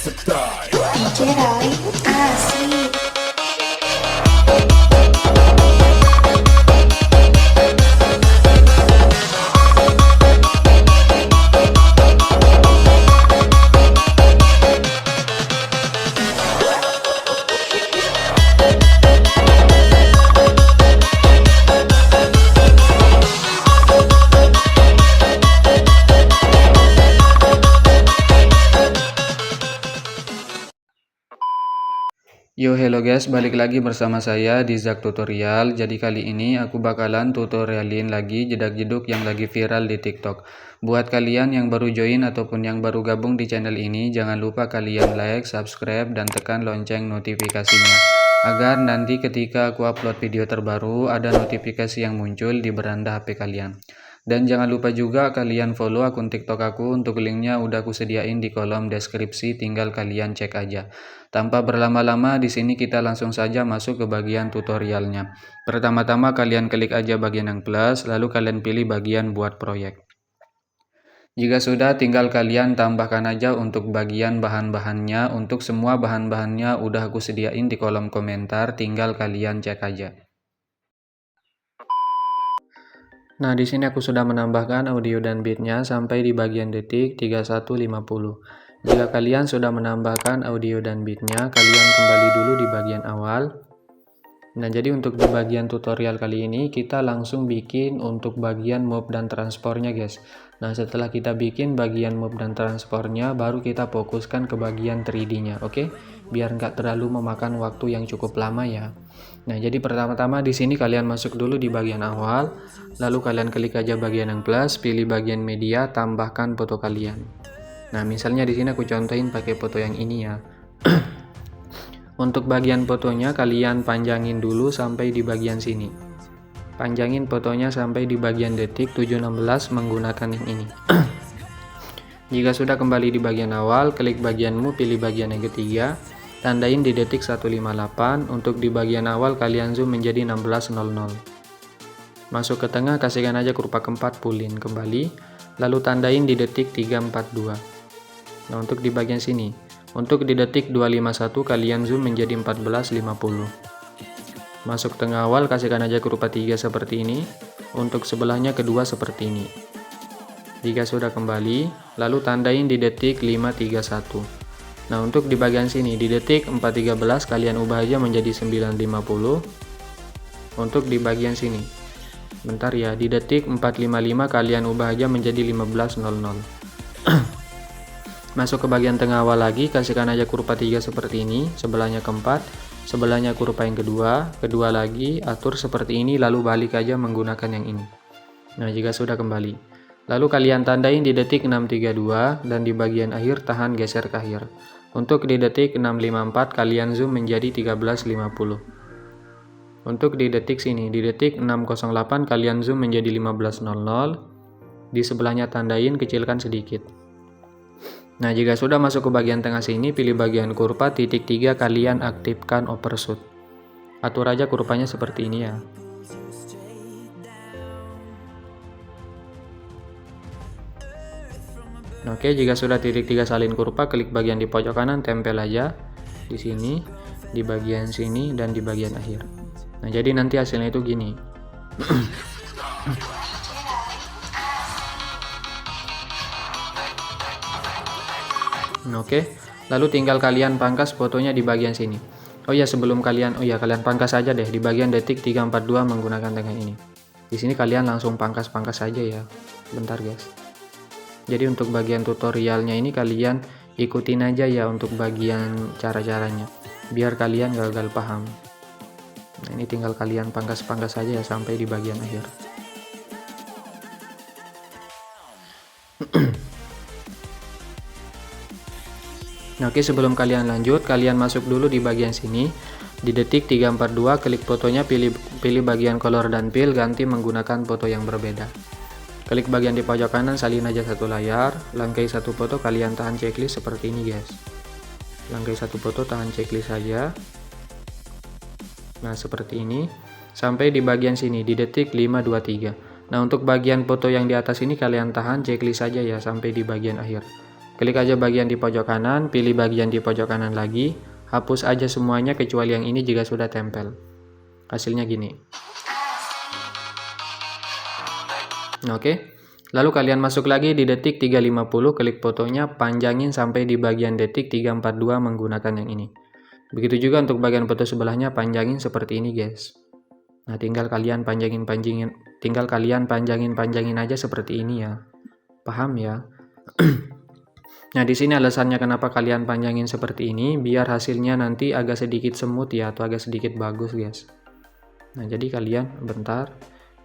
DJ Rai asik. Yo hello guys, balik lagi bersama saya di Zak Tutorial. Jadi kali ini aku bakalan tutorialin lagi jedak-jeduk yang lagi viral di TikTok. Buat kalian yang baru join ataupun yang baru gabung di channel ini, jangan lupa kalian like, subscribe, dan tekan lonceng notifikasinya, agar nanti ketika aku upload video terbaru ada notifikasi yang muncul di beranda HP kalian. Dan jangan lupa juga kalian follow akun TikTok aku, untuk linknya udah aku sediain di kolom deskripsi, tinggal kalian cek aja. Tanpa berlama-lama, di sini kita langsung saja masuk ke bagian tutorialnya. Pertama-tama kalian klik aja bagian yang plus, lalu kalian pilih bagian buat proyek. Jika sudah, tinggal kalian tambahkan aja untuk bagian bahan-bahannya. Untuk semua bahan-bahannya udah aku sediain di kolom komentar, tinggal kalian cek aja. Nah, di sini aku sudah menambahkan audio dan beatnya sampai di bagian detik 3150. Jika kalian sudah menambahkan audio dan beatnya, kalian kembali dulu di bagian awal. Nah, jadi untuk di bagian tutorial kali ini kita langsung bikin untuk bagian move dan transportnya guys. Nah, setelah kita bikin bagian move dan transportnya, baru kita fokuskan ke bagian 3D-nya, oke? Biar nggak terlalu memakan waktu yang cukup lama ya. Nah, jadi pertama-tama di sini kalian masuk dulu di bagian awal, lalu kalian klik aja bagian yang plus, pilih bagian media, tambahkan foto kalian. Nah, misalnya di sini aku contohin pakai foto yang ini ya. Untuk bagian fotonya kalian panjangin dulu sampai di bagian sini. Panjangin fotonya sampai di bagian detik 716 menggunakan yang ini. Jika sudah kembali di bagian awal, klik bagianmu, pilih bagian yang ketiga, tandain di detik 158. Untuk di bagian awal kalian zoom menjadi 1600. Masuk ke tengah, kasihkan aja kurva keempat, pulin kembali, lalu tandain di detik 342. Nah, untuk di bagian sini, untuk di detik 251 kalian zoom menjadi 1450. Masuk tengah awal, kasihkan aja kurva 3 seperti ini. Untuk sebelahnya kedua seperti ini. Jika sudah kembali, lalu tandain di detik 531. Nah, untuk di bagian sini di detik 413 kalian ubah aja menjadi 950. Untuk di bagian sini, bentar ya, di detik 455 kalian ubah aja menjadi 1500. Masuk ke bagian tengah awal lagi, kasihkan aja kurva 3 seperti ini, sebelahnya keempat, sebelahnya kurva yang kedua lagi, atur seperti ini, lalu balik aja menggunakan yang ini. Nah, jika sudah kembali, lalu kalian tandain di detik 632, dan di bagian akhir tahan geser ke akhir. Untuk di detik 654 kalian zoom menjadi 1350. Untuk di detik sini, di detik 608 kalian zoom menjadi 1500. Di sebelahnya tandain, kecilkan sedikit. Nah, jika sudah masuk ke bagian tengah sini, pilih bagian kurva titik 3, kalian aktifkan overshoot. Atur aja kurvanya seperti ini ya. Oke, jika sudah titik 3 salin kurva, klik bagian di pojok kanan, tempel aja di sini, di bagian sini, dan di bagian akhir. Nah, jadi nanti hasilnya itu gini. Oke, lalu tinggal kalian pangkas fotonya di bagian sini. Oh ya, sebelum kalian pangkas aja deh di bagian detik 342 menggunakan dengan ini. Di sini kalian langsung pangkas aja ya. Bentar guys. Jadi untuk bagian tutorialnya ini kalian ikutin aja ya untuk bagian cara-caranya, biar kalian gagal paham. Nah, ini tinggal kalian pangkas aja ya sampai di bagian akhir. Nah, oke, sebelum kalian lanjut, kalian masuk dulu di bagian sini. Di detik 342, klik fotonya, pilih bagian color dan fill, ganti menggunakan foto yang berbeda. Klik bagian di pojok kanan, salin aja satu layar, langkai satu foto, kalian tahan checklist seperti ini guys. Langkai satu foto, tahan checklist saja. Nah, seperti ini. Sampai di bagian sini, di detik 523. Nah, untuk bagian foto yang di atas ini kalian tahan checklist saja ya, sampai di bagian akhir. Klik aja bagian di pojok kanan, pilih bagian di pojok kanan lagi, hapus aja semuanya kecuali yang ini jika sudah tempel. Hasilnya gini. Oke. Lalu kalian masuk lagi di detik 350, klik fotonya, panjangin sampai di bagian detik 342 menggunakan yang ini. Begitu juga untuk bagian foto sebelahnya, panjangin seperti ini guys. Nah, tinggal kalian panjangin aja seperti ini ya. Paham ya? Nah, di sini alasannya kenapa kalian panjangin seperti ini, biar hasilnya nanti agak sedikit semut ya, atau agak sedikit bagus guys. Nah, jadi kalian bentar,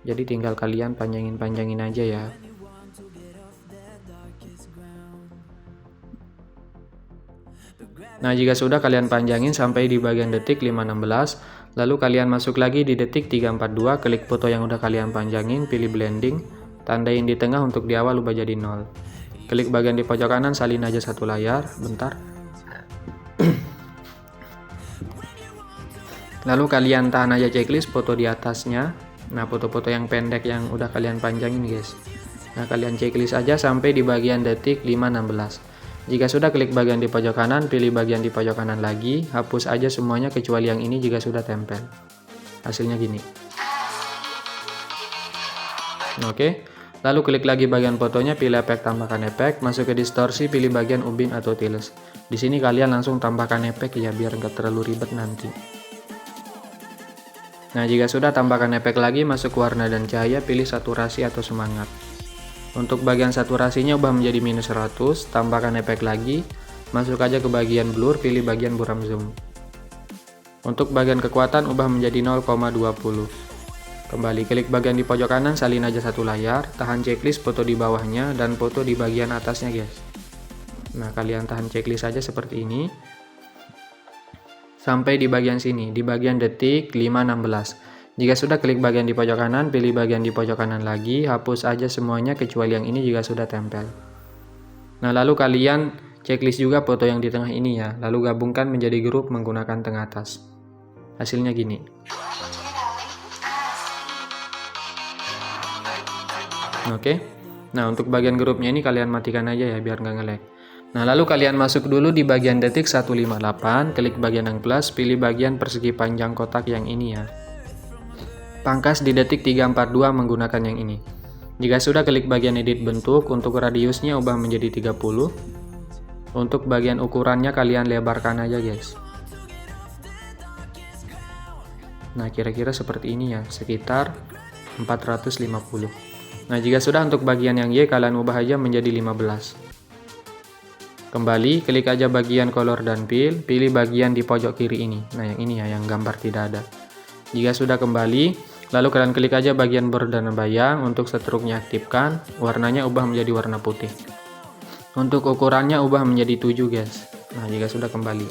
jadi tinggal kalian panjangin aja ya. Nah, jika sudah kalian panjangin sampai di bagian detik 516, lalu kalian masuk lagi di detik 342, klik foto yang udah kalian panjangin, pilih blending, tandain di tengah untuk di awal ubah jadi 0. Klik bagian di pojok kanan, salin aja satu layar, bentar. Lalu kalian tahan aja checklist foto di atasnya. Nah, foto-foto yang pendek yang udah kalian panjangin guys. Nah, kalian checklist aja sampai di bagian detik 516. Jika sudah, klik bagian di pojok kanan, pilih bagian di pojok kanan lagi, hapus aja semuanya kecuali yang ini jika sudah tempel. Hasilnya gini. Oke. Lalu klik lagi bagian fotonya, pilih efek, tambahkan efek, masuk ke distorsi, pilih bagian ubin atau tiles. Di sini kalian langsung tambahkan efek ya, biar nggak terlalu ribet nanti. Nah, jika sudah, tambahkan efek lagi, masuk ke warna dan cahaya, pilih saturasi atau semangat. Untuk bagian saturasinya ubah menjadi -100, tambahkan efek lagi, masuk aja ke bagian blur, pilih bagian buram zoom. Untuk bagian kekuatan ubah menjadi 0,20. Kembali klik bagian di pojok kanan, salin aja satu layar, tahan checklist foto di bawahnya dan foto di bagian atasnya guys. Nah, kalian tahan checklist aja seperti ini sampai di bagian sini, di bagian detik 516. Jika sudah, klik bagian di pojok kanan, pilih bagian di pojok kanan lagi, hapus aja semuanya kecuali yang ini jika sudah tempel. Nah, lalu kalian checklist juga foto yang di tengah ini ya, lalu gabungkan menjadi grup menggunakan tengah atas. Hasilnya gini. Oke. Nah, untuk bagian grupnya ini kalian matikan aja ya biar nggak nge-lag. Nah, lalu kalian masuk dulu di bagian detik 158, klik bagian yang plus, pilih bagian persegi panjang kotak yang ini ya. Pangkas di detik 342 menggunakan yang ini. Jika sudah, klik bagian edit bentuk, untuk radiusnya ubah menjadi 30. Untuk bagian ukurannya kalian lebarkan aja guys. Nah, kira-kira seperti ini ya, sekitar 450. Nah, jika sudah, untuk bagian yang Y kalian ubah aja menjadi 15. Kembali, klik aja bagian color dan fill, pilih bagian di pojok kiri ini. Nah, yang ini ya, yang gambar tidak ada. Jika sudah, kembali, lalu kalian klik aja bagian border dan bayang, untuk stroke-nya aktifkan, warnanya ubah menjadi warna putih. Untuk ukurannya ubah menjadi 7 guys. Nah, jika sudah, kembali.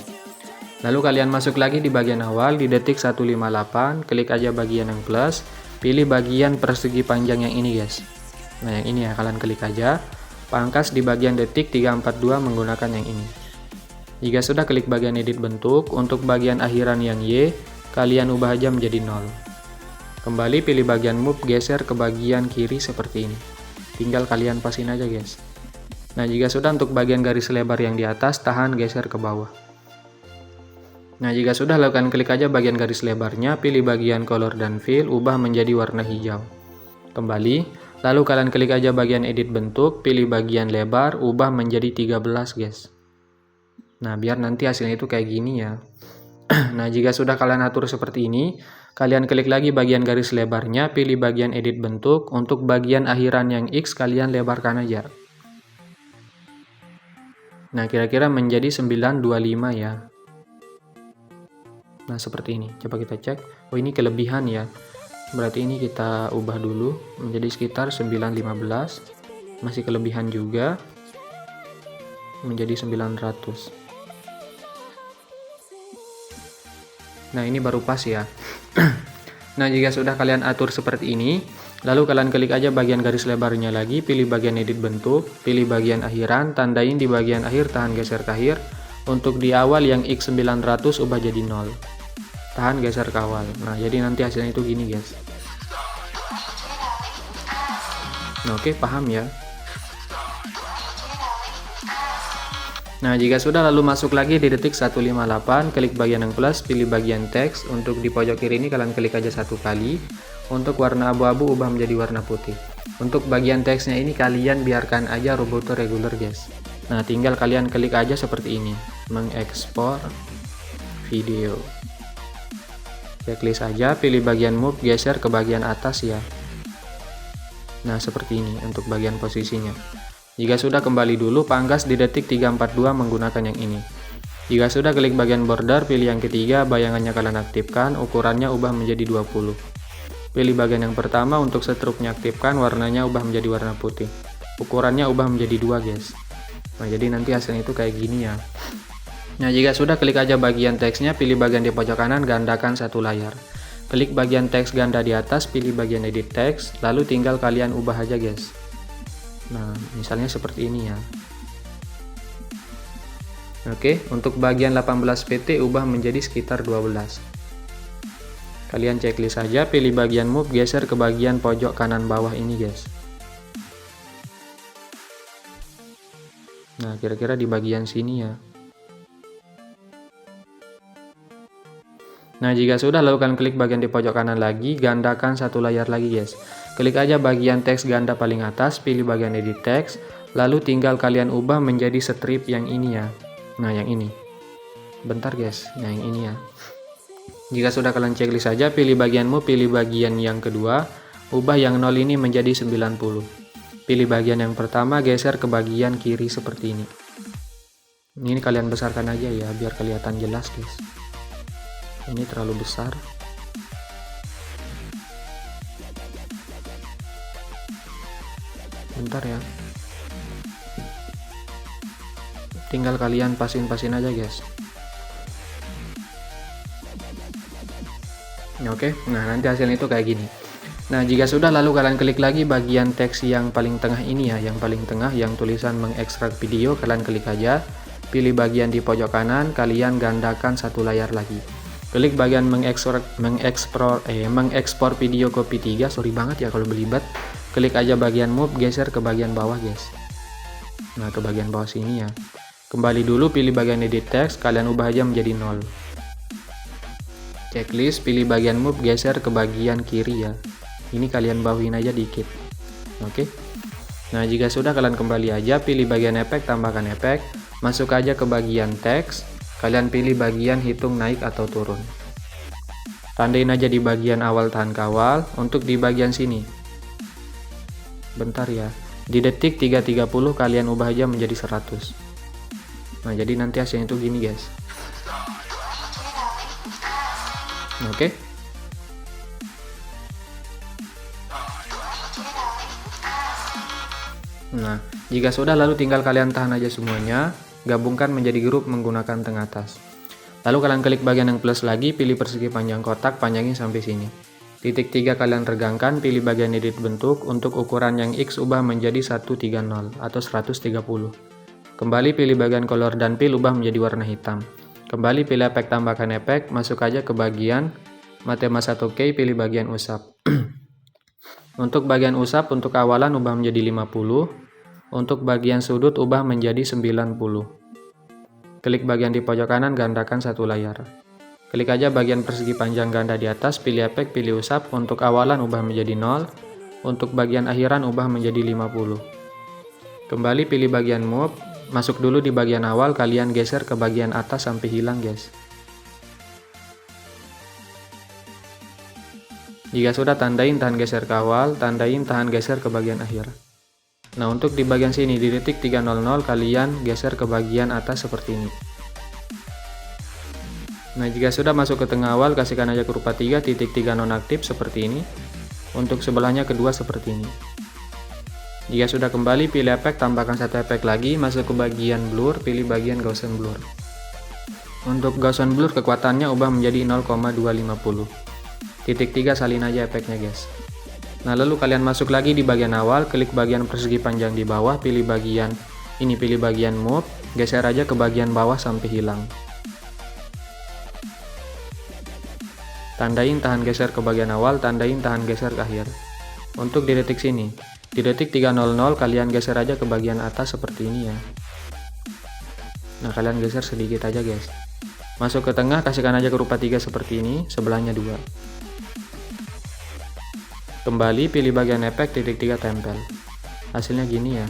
Lalu kalian masuk lagi di bagian awal, di detik 158, klik aja bagian yang plus, pilih bagian persegi panjang yang ini guys. Nah, yang ini ya, kalian klik aja, pangkas di bagian detik 342 menggunakan yang ini. Jika sudah, klik bagian edit bentuk, untuk bagian akhiran yang Y, kalian ubah aja menjadi 0. Kembali pilih bagian move, geser ke bagian kiri seperti ini. Tinggal kalian pasin aja guys. Nah, jika sudah, untuk bagian garis lebar yang di atas, tahan geser ke bawah. Nah, jika sudah, lakukan klik aja bagian garis lebarnya, pilih bagian color dan fill, ubah menjadi warna hijau. Kembali, lalu kalian klik aja bagian edit bentuk, pilih bagian lebar, ubah menjadi 13 guys. Nah, biar nanti hasilnya itu kayak gini ya. Nah, jika sudah kalian atur seperti ini, kalian klik lagi bagian garis lebarnya, pilih bagian edit bentuk, untuk bagian akhiran yang X kalian lebarkan aja. Nah, kira-kira menjadi 925 ya. Nah, seperti ini. Coba kita cek. Oh, ini kelebihan ya. Berarti ini kita ubah dulu menjadi sekitar 915. Masih kelebihan juga. Menjadi 900. Nah, ini baru pas ya. Nah, jika sudah kalian atur seperti ini, lalu kalian klik aja bagian garis lebarnya lagi, pilih bagian edit bentuk, pilih bagian akhiran, tandain di bagian akhir, tahan geser ke akhir. Untuk di awal yang X900 ubah jadi 0. Tahan geser ke awal. Nah, jadi nanti hasilnya itu gini guys. Nah, oke, paham ya. Nah, jika sudah lalu masuk lagi di detik 158, klik bagian yang plus, pilih bagian teks. Untuk di pojok kiri ini kalian klik aja satu kali. Untuk warna abu-abu ubah menjadi warna putih. Untuk bagian teksnya ini kalian biarkan aja roboto regular guys. Nah, tinggal kalian klik aja seperti ini, mengekspor video. Klik saja, pilih bagian move, geser ke bagian atas ya. Nah, seperti ini untuk bagian posisinya. Jika sudah, kembali dulu, pangkas di detik 342 menggunakan yang ini. Jika sudah, klik bagian border, pilih yang ketiga, bayangannya kalian aktifkan, ukurannya ubah menjadi 20. Pilih bagian yang pertama, untuk struknya aktifkan, warnanya ubah menjadi warna putih. Ukurannya ubah menjadi 2 guys. Nah, jadi nanti hasilnya itu kayak gini ya. Nah, jika sudah, klik aja bagian teksnya, pilih bagian di pojok kanan, gandakan satu layar. Klik bagian teks ganda di atas, pilih bagian edit teks, lalu tinggal kalian ubah aja guys. Nah, misalnya seperti ini ya. Oke, untuk bagian 18 pt ubah menjadi sekitar 12. Kalian checklist saja, pilih bagian move, geser ke bagian pojok kanan bawah ini guys. Nah, kira-kira di bagian sini ya. Nah, jika sudah, lalu kalian klik bagian di pojok kanan lagi, gandakan satu layar lagi guys. Klik aja bagian teks ganda paling atas, pilih bagian edit teks, lalu tinggal kalian ubah menjadi strip yang ini ya. Nah, yang ini. Bentar guys, nah yang ini ya. Jika sudah, kalian checklist saja, pilih bagianmu, pilih bagian yang kedua, ubah yang 0 ini menjadi 90. Pilih bagian yang pertama, geser ke bagian kiri seperti ini. Ini kalian besarkan aja ya, biar kelihatan jelas guys. Ini terlalu besar. Bentar ya. Tinggal kalian pasin-pasin aja guys. Oke, nah nanti hasilnya itu kayak gini. Nah, jika sudah, lalu kalian klik lagi bagian teks yang paling tengah ini ya, yang paling tengah yang tulisan mengekstrak video, kalian klik aja. Pilih bagian di pojok kanan, kalian gandakan satu layar lagi. Klik bagian mengekspor video copy 3, sorry banget ya kalau belibet. Klik aja bagian move, geser ke bagian bawah guys. Nah, ke bagian bawah sini ya. Kembali dulu, pilih bagian edit text, kalian ubah aja menjadi 0. Checklist, pilih bagian move, geser ke bagian kiri ya. Ini kalian bawahin aja dikit. Oke. Nah, jika sudah, kalian kembali aja, pilih bagian efek, tambahkan efek, masuk aja ke bagian teks, kalian pilih bagian hitung naik atau turun. Tandain aja di bagian awal tahan kawal. Untuk di bagian sini, bentar ya, di detik 3.30 kalian ubah aja menjadi 100. Nah, jadi nanti hasilnya itu gini guys. Oke. Nah, jika sudah, lalu tinggal kalian tahan aja semuanya, gabungkan menjadi grup menggunakan tengah atas. Lalu kalian klik bagian yang plus lagi, pilih persegi panjang kotak, panjangin sampai sini. Titik 3 kalian regangkan, pilih bagian edit bentuk, untuk ukuran yang X ubah menjadi 130 atau 130. Kembali pilih bagian color dan fill, ubah menjadi warna hitam. Kembali pilih efek, tambahkan efek, masuk aja ke bagian Matema 1K, pilih bagian usap. Untuk bagian usap, untuk awalan ubah menjadi 50, untuk bagian sudut ubah menjadi 90. Klik bagian di pojok kanan, gandakan satu layar. Klik aja bagian persegi panjang ganda di atas, pilih efek, pilih usap, untuk awalan ubah menjadi 0, untuk bagian akhiran ubah menjadi 50. Kembali pilih bagian move, masuk dulu di bagian awal, kalian geser ke bagian atas sampai hilang guys. Jika sudah, tandain tahan geser ke awal, tandain tahan geser ke bagian akhir. Nah, untuk di bagian sini di detik 3.00 kalian geser ke bagian atas seperti ini. Nah, jika sudah masuk ke tengah awal, kasihkan aja ke rupa 3, titik 3 nonaktif seperti ini. Untuk sebelahnya kedua seperti ini. Jika sudah, kembali pilih efek, tambahkan satu efek lagi, masuk ke bagian blur, pilih bagian Gaussian blur. Untuk Gaussian blur kekuatannya ubah menjadi 0,250. Titik 3 salin aja efeknya guys. Nah, lalu kalian masuk lagi di bagian awal, klik bagian persegi panjang di bawah, pilih bagian ini, pilih bagian move, geser aja ke bagian bawah sampai hilang. Tandain tahan geser ke bagian awal, tandain tahan geser ke akhir. Untuk di detik sini, di detik 3.00 kalian geser aja ke bagian atas seperti ini ya. Nah, kalian geser sedikit aja guys. Masuk ke tengah, kasihkan aja ke rupa 3 seperti ini, sebelahnya 2. Kembali pilih bagian efek, titik 3 tempel. Hasilnya gini ya.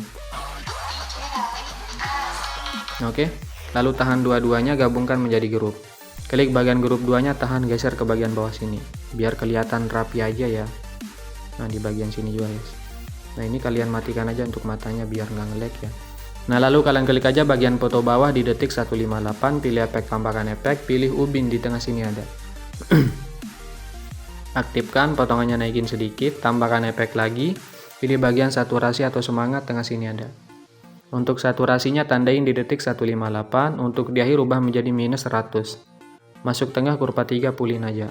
Oke, lalu tahan dua-duanya, gabungkan menjadi grup. Klik bagian grup 2-nya, tahan, geser ke bagian bawah sini, biar kelihatan rapi aja ya. Nah, di bagian sini juga guys. Nah, ini kalian matikan aja untuk matanya biar nggak nge-lag ya. Nah, lalu kalian klik aja bagian foto bawah di detik 158, pilih efek, tambahkan efek, pilih ubin di tengah sini ada. Aktifkan, potongannya naikin sedikit, tambahkan efek lagi, pilih bagian saturasi atau semangat, tengah sini ada. Untuk saturasinya tandain di detik 158, untuk di akhir ubah menjadi minus 100. Masuk tengah kurva 3, pulin aja.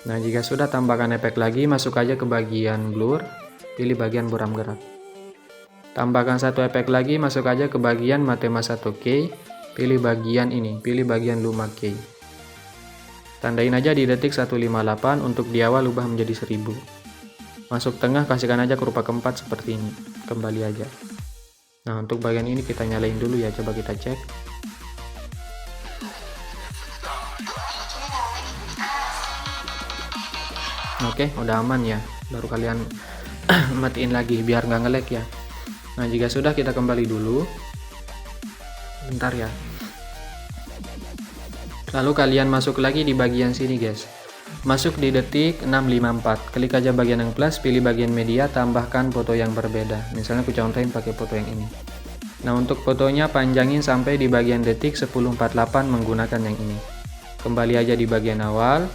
Nah, jika sudah, tambahkan efek lagi, masuk aja ke bagian blur, pilih bagian buram gerak. Tambahkan satu efek lagi, masuk aja ke bagian Matema 1K, pilih bagian ini, pilih bagian Luma K. Tandain aja di detik 158, untuk di awal ubah menjadi 1000. Masuk tengah, kasihkan aja kurva keempat seperti ini, kembali aja. Nah, untuk bagian ini kita nyalain dulu ya, coba kita cek. Oke, udah aman ya, baru kalian matiin lagi biar nggak nge-lag ya. Nah, jika sudah, kita kembali dulu, bentar ya. Lalu kalian masuk lagi di bagian sini guys, masuk di detik 654, klik aja bagian yang plus, pilih bagian media, tambahkan foto yang berbeda. Misalnya aku contohin pakai foto yang ini. Nah, untuk fotonya panjangin sampai di bagian detik 1048 menggunakan yang ini. Kembali aja di bagian awal,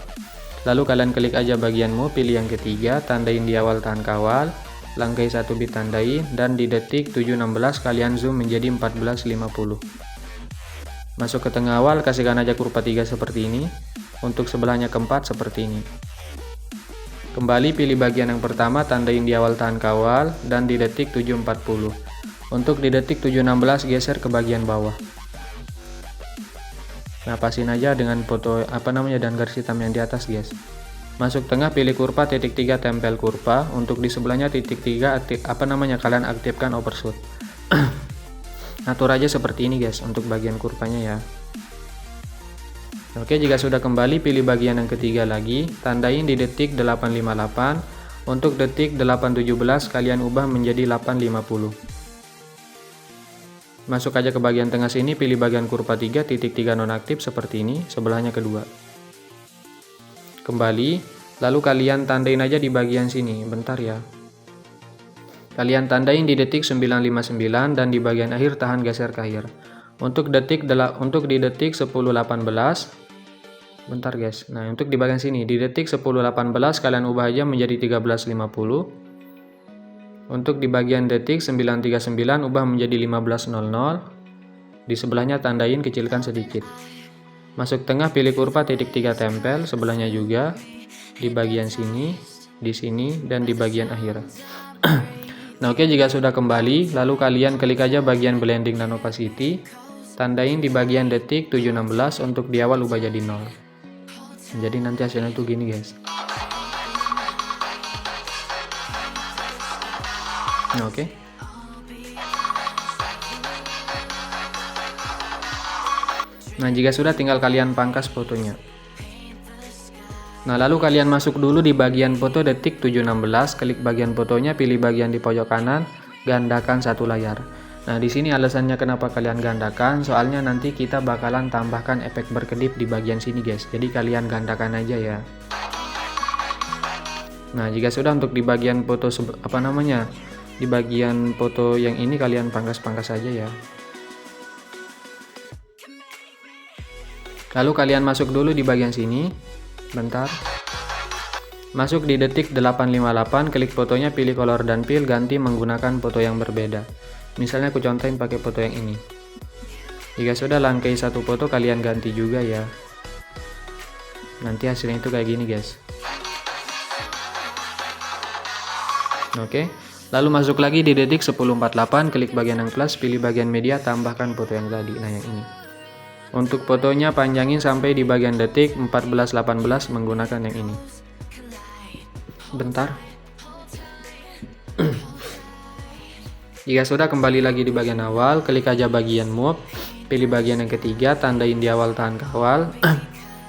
lalu kalian klik aja bagian move, pilih yang ketiga, tandain di awal tahan kawal, langkai 1 bit tandain, dan di detik 716 kalian zoom menjadi 1450. Masuk ke tengah awal, kasihkan aja kurva 3 seperti ini, untuk sebelahnya keempat seperti ini. Kembali pilih bagian yang pertama, tandain di awal tahan kawal, dan di detik 740. Untuk di detik 716 geser ke bagian bawah. Nah, pasin aja dengan foto dan garis hitam yang di atas guys. Masuk tengah, pilih kurva, titik 3 tempel kurva, untuk di sebelahnya titik 3 kalian aktifkan overshoot. Atur aja seperti ini guys untuk bagian kurvanya ya. Oke, jika sudah kembali, pilih bagian yang ketiga lagi, tandain di detik 858, untuk detik 817 kalian ubah menjadi 850. Masuk aja ke bagian tengah sini, pilih bagian kurva 3, titik 3 nonaktif seperti ini, sebelahnya kedua. Kembali, lalu kalian tandain aja di bagian sini, bentar ya. Kalian tandain di detik 959 dan di bagian akhir tahan geser ke akhir. Untuk di detik 1018, bentar guys. Nah, untuk di bagian sini, di detik 1018 kalian ubah aja menjadi 1350. Untuk di bagian detik 939 ubah menjadi 1500. Di sebelahnya tandain, kecilkan sedikit. Masuk tengah, pilih kurva, titik 3 tempel, sebelahnya juga. Di bagian sini, di sini, dan di bagian akhir. Nah, oke, jika sudah kembali, lalu kalian klik aja bagian blending dan opacity. Tandain di bagian detik 716, untuk di awal ubah jadi 0. Jadi nanti hasilnya tuh gini guys. Nah, oke. Nah, jika sudah, tinggal kalian pangkas fotonya. Nah, lalu kalian masuk dulu di bagian foto detik 716, klik bagian fotonya, pilih bagian di pojok kanan, gandakan satu layar. Nah, di sini alasannya kenapa kalian gandakan, soalnya nanti kita bakalan tambahkan efek berkedip di bagian sini guys. Jadi kalian gandakan aja ya. Nah, jika sudah, untuk di bagian foto di bagian foto yang ini kalian pangkas-pangkas saja ya. Lalu kalian masuk dulu di bagian sini, bentar. Masuk di detik 858, klik fotonya, pilih color dan fill, ganti menggunakan foto yang berbeda. Misalnya aku contohin pakai foto yang ini. Jika sudah, langkai satu foto kalian ganti juga ya. Nanti hasilnya itu kayak gini guys. Oke. Lalu masuk lagi di detik 1048, klik bagian yang plus, pilih bagian media, tambahkan foto yang tadi. Nah, yang ini. Untuk fotonya panjangin sampai di bagian detik 1418 menggunakan yang ini. Bentar. Jika sudah, kembali lagi di bagian awal, klik aja bagian move, pilih bagian yang ketiga, tandain di awal tahan kawal,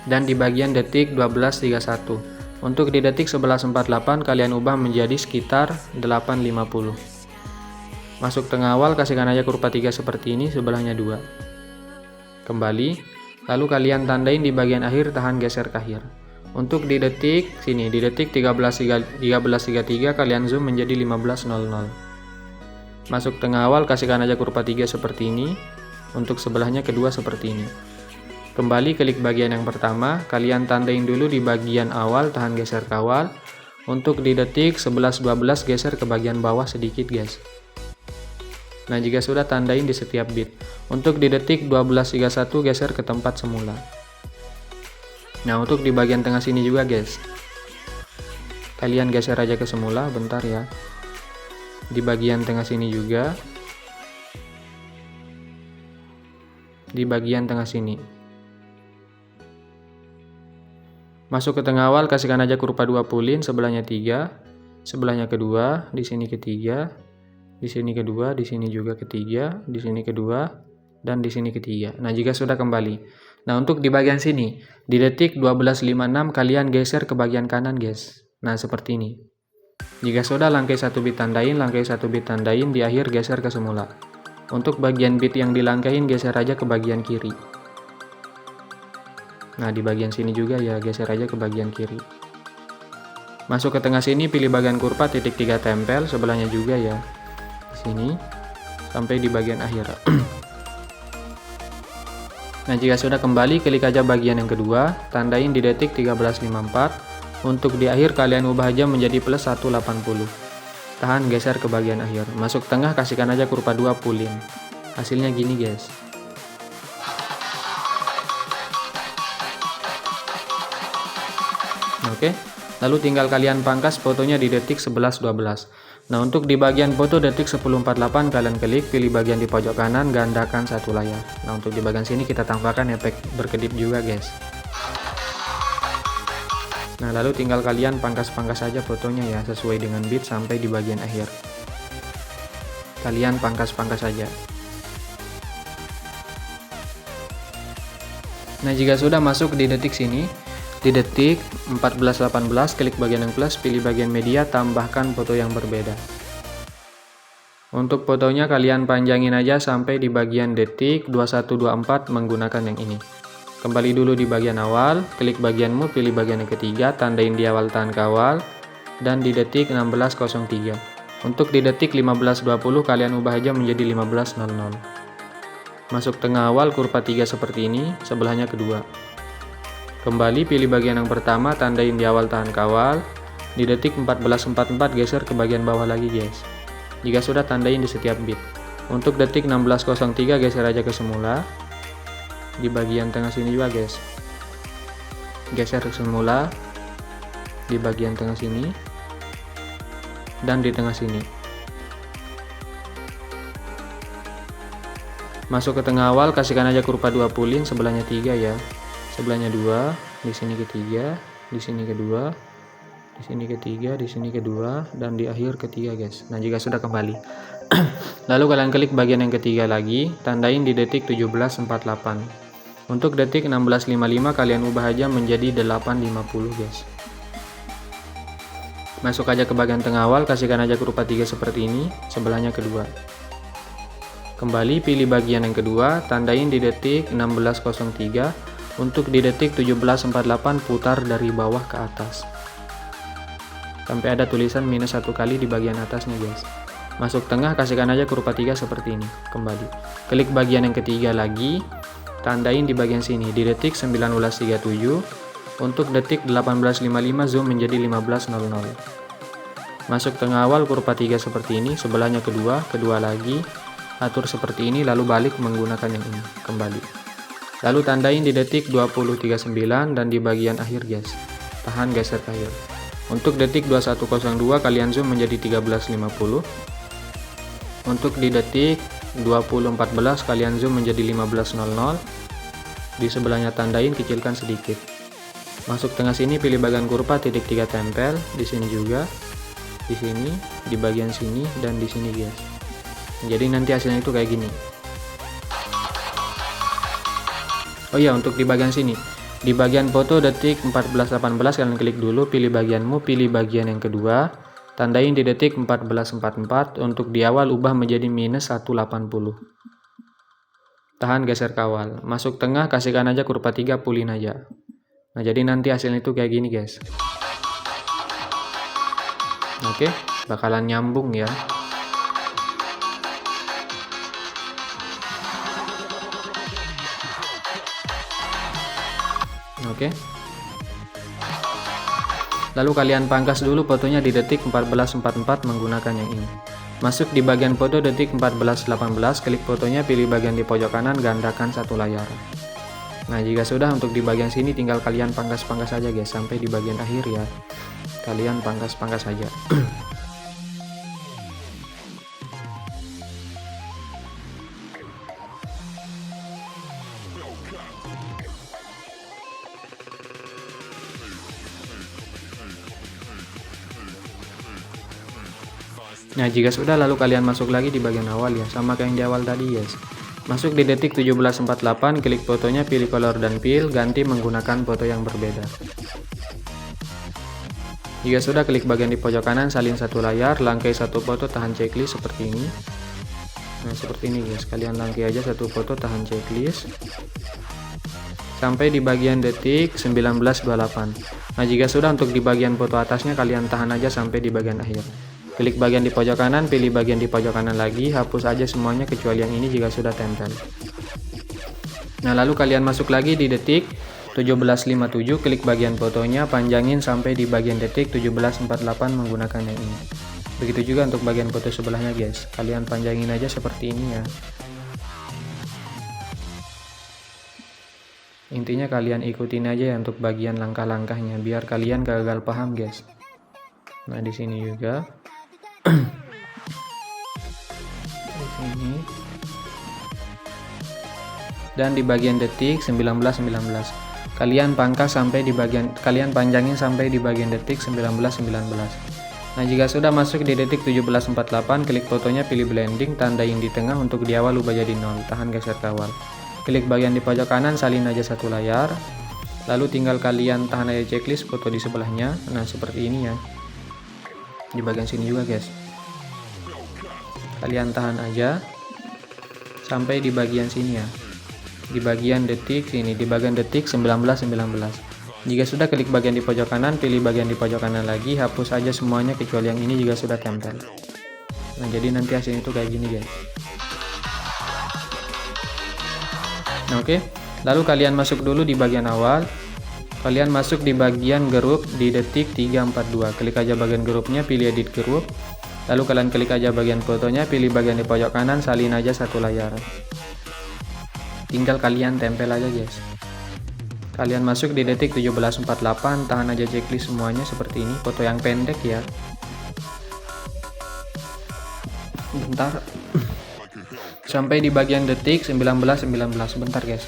dan di bagian detik 12.31. Untuk di detik 11.48 kalian ubah menjadi sekitar 8.50. Masuk tengah awal, kasihkan aja kurva 3 seperti ini, sebelahnya 2. Kembali, lalu kalian tandain di bagian akhir tahan geser ke akhir. Untuk di detik sini, di detik 13.33 kalian zoom menjadi 15.00. Masuk tengah awal, kasihkan aja kurva 3 seperti ini. Untuk sebelahnya kedua seperti ini. Kembali klik bagian yang pertama, kalian tandain dulu di bagian awal tahan geser kawal. Untuk di detik 11.12 geser ke bagian bawah sedikit guys. Nah, jika sudah tandain di setiap bit. Untuk di detik 12.31 geser ke tempat semula. Nah, untuk di bagian tengah sini juga guys, kalian geser aja ke semula, bentar ya. Di bagian tengah sini juga, di bagian tengah sini. Masuk ke tengah awal, kasihkan aja kurva 2 pulin, sebelahnya 3, sebelahnya kedua, di sini ketiga, di sini kedua, di sini juga ketiga, di sini kedua, dan di sini ketiga. Nah, jika sudah kembali. Nah, untuk di bagian sini, di detik 12.56 kalian geser ke bagian kanan guys. Nah, seperti ini. Jika sudah, langkai 1 bit tandain, langkai 1 bit tandain, di akhir geser ke semula. Untuk bagian bit yang dilangkain geser aja ke bagian kiri. Nah, di bagian sini juga ya, geser aja ke bagian kiri. Masuk ke tengah sini, pilih bagian kurva titik 3 tempel, sebelahnya juga ya. Di sini sampai di bagian akhir. Nah, jika sudah kembali, klik aja bagian yang kedua, tandain di detik 13.54. Untuk di akhir kalian ubah aja menjadi plus 180. Tahan geser ke bagian akhir. Masuk tengah, kasihkan aja kurva 2 pulin. Hasilnya gini guys. Oke, lalu tinggal kalian pangkas fotonya di detik 11.12. Nah, untuk di bagian foto detik 10.48 kalian klik, pilih bagian di pojok kanan, gandakan satu layar. Nah, untuk di bagian sini kita tambahkan efek berkedip juga guys. Nah, lalu tinggal kalian pangkas-pangkas saja fotonya ya, sesuai dengan bit sampai di bagian akhir. Kalian pangkas-pangkas saja. Nah, jika sudah masuk di detik sini, di detik 14.18 klik bagian yang plus, pilih bagian media, tambahkan foto yang berbeda. Untuk fotonya kalian panjangin aja sampai di bagian detik 21.24 menggunakan yang ini. Kembali dulu di bagian awal, klik bagianmu, pilih bagian yang ketiga, tandain di awal tahan kawal, dan di detik 16.03. Untuk di detik 15.20 kalian ubah aja menjadi 15.00. Masuk tengah awal, kurva 3 seperti ini, sebelahnya kedua. Kembali pilih bagian yang pertama, tandain di awal tahan kawal, di detik 14.44 geser ke bagian bawah lagi guys. Jika sudah, tandain di setiap bit. Untuk detik 16.03 geser aja ke semula. Di bagian tengah sini juga guys, geser ke semula, di bagian tengah sini, dan di tengah sini. Masuk ke tengah awal, kasihkan aja kurva 2 pulin, sebelahnya 3 ya. Sebelahnya 2, di sini ketiga, di sini kedua, di sini ketiga, di sini kedua, dan di akhir ketiga guys. Nah, jika sudah kembali, lalu kalian klik bagian yang ketiga lagi, tandain di detik 17.48. Untuk detik 16.55 kalian ubah aja menjadi 8.50 guys. Masuk aja ke bagian tengah awal, kasihkan aja kurva 3 seperti ini, sebelahnya kedua. Kembali pilih bagian yang kedua, tandain di detik 16.03. Untuk di detik 17.48 putar dari bawah ke atas sampai ada tulisan minus 1 kali di bagian atasnya guys. Masuk tengah, kasihkan aja kurva 3 seperti ini. Kembali klik bagian yang ketiga lagi, tandain di bagian sini di detik 19.37. Untuk detik 18.55 zoom menjadi 15.00. Masuk tengah awal, kurva 3 seperti ini, sebelahnya kedua, kedua lagi, atur seperti ini, lalu balik menggunakan yang ini. Kembali, lalu tandain di detik 20.39 dan di bagian akhir guys, tahan geser ke akhir. Untuk detik 21.02 kalian zoom menjadi 13.50. Untuk di detik 20.14 kalian zoom menjadi 15.00. Di sebelahnya tandain, kecilkan sedikit. Masuk tengah sini, pilih bagian kurva titik 3 tempel, di sini juga, di sini, di bagian sini, dan di sini guys. Jadi nanti hasilnya itu kayak gini. Oh iya, untuk di bagian sini, di bagian foto detik 14.18 kalian klik dulu, pilih bagianmu, pilih bagian yang kedua, tandain di detik 14.44. Untuk di awal ubah menjadi minus 180. Tahan, geser ke awal, masuk tengah, kasihkan aja kurva 3, pulin aja. Nah, jadi nanti hasilnya itu kayak gini guys. Oke, bakalan nyambung ya. Oke. Lalu kalian pangkas dulu fotonya di detik 14.44 menggunakan yang ini. Masuk di bagian foto detik 14.18, klik fotonya, pilih bagian di pojok kanan, gandakan satu layar. Nah, jika sudah, untuk di bagian sini tinggal kalian pangkas-pangkas saja guys, sampai di bagian akhir ya. Kalian pangkas-pangkas saja. Nah, jika sudah, lalu kalian masuk lagi di bagian awal ya, sama kayak yang di awal tadi guys. Masuk di detik 17.48, klik fotonya, pilih color dan fill, ganti menggunakan foto yang berbeda. Jika sudah, klik bagian di pojok kanan, salin satu layar, langkai satu foto, tahan checklist seperti ini. Nah, seperti ini guys, kalian langkai aja satu foto, tahan checklist sampai di bagian detik 19.28. Nah, jika sudah, untuk di bagian foto atasnya kalian tahan aja sampai di bagian akhir. Klik bagian di pojok kanan, pilih bagian di pojok kanan lagi, hapus aja semuanya kecuali yang ini jika sudah tempel. Nah, lalu kalian masuk lagi di detik 17.57, klik bagian fotonya, panjangin sampai di bagian detik 17.48 menggunakan yang ini. Begitu juga untuk bagian foto sebelahnya guys, kalian panjangin aja seperti ini ya. Intinya kalian ikutin aja ya untuk bagian langkah-langkahnya biar kalian gagal paham guys. Nah, di sini juga. Di sini. Dan di bagian detik 19.19. Kalian pangkas sampai di bagian, kalian panjangin sampai di bagian detik 19.19. Nah, jika sudah masuk di detik 17.48, klik fotonya, pilih blending, tandain di tengah, untuk di awal ubah jadi 0, tahan geser ke awal. Klik bagian di pojok kanan, salin aja satu layar. Lalu tinggal kalian tahan aja checklist foto di sebelahnya. Nah, seperti ini ya. Di bagian sini juga guys, kalian tahan aja sampai di bagian sini ya, di bagian detik sini, di bagian detik 19.19. Jika sudah, klik bagian di pojok kanan, pilih bagian di pojok kanan lagi, hapus aja semuanya kecuali yang ini jika sudah tempel. Nah, jadi nanti hasilnya itu kayak gini guys. Nah, oke. Lalu kalian masuk dulu di bagian awal. Kalian masuk di bagian grup di detik 3.42. Klik aja bagian grupnya, pilih edit grup. Lalu kalian klik aja bagian fotonya, pilih bagian di pojok kanan, salin aja satu layar. Tinggal kalian tempel aja guys. Kalian masuk di detik 17.48, tahan aja checklist semuanya seperti ini. Foto yang pendek ya. Bentar. Sampai di bagian detik 19.19. Bentar guys.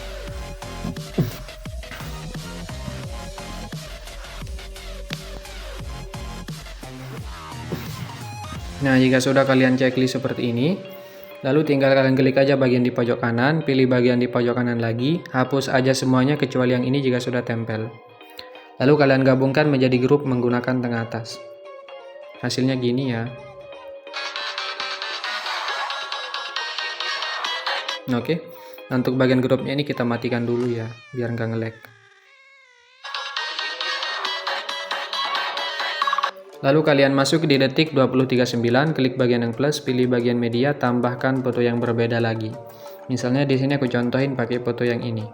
Nah, jika sudah kalian checklist seperti ini, lalu tinggal kalian klik aja bagian di pojok kanan, pilih bagian di pojok kanan lagi, hapus aja semuanya kecuali yang ini jika sudah tempel. Lalu kalian gabungkan menjadi grup menggunakan tengah atas. Hasilnya gini ya. Oke. Untuk bagian grupnya ini kita matikan dulu ya, biar nggak nge-lag. Lalu kalian masuk di detik 20.39, klik bagian yang plus, pilih bagian media, tambahkan foto yang berbeda lagi. Misalnya di sini aku contohin pakai foto yang ini.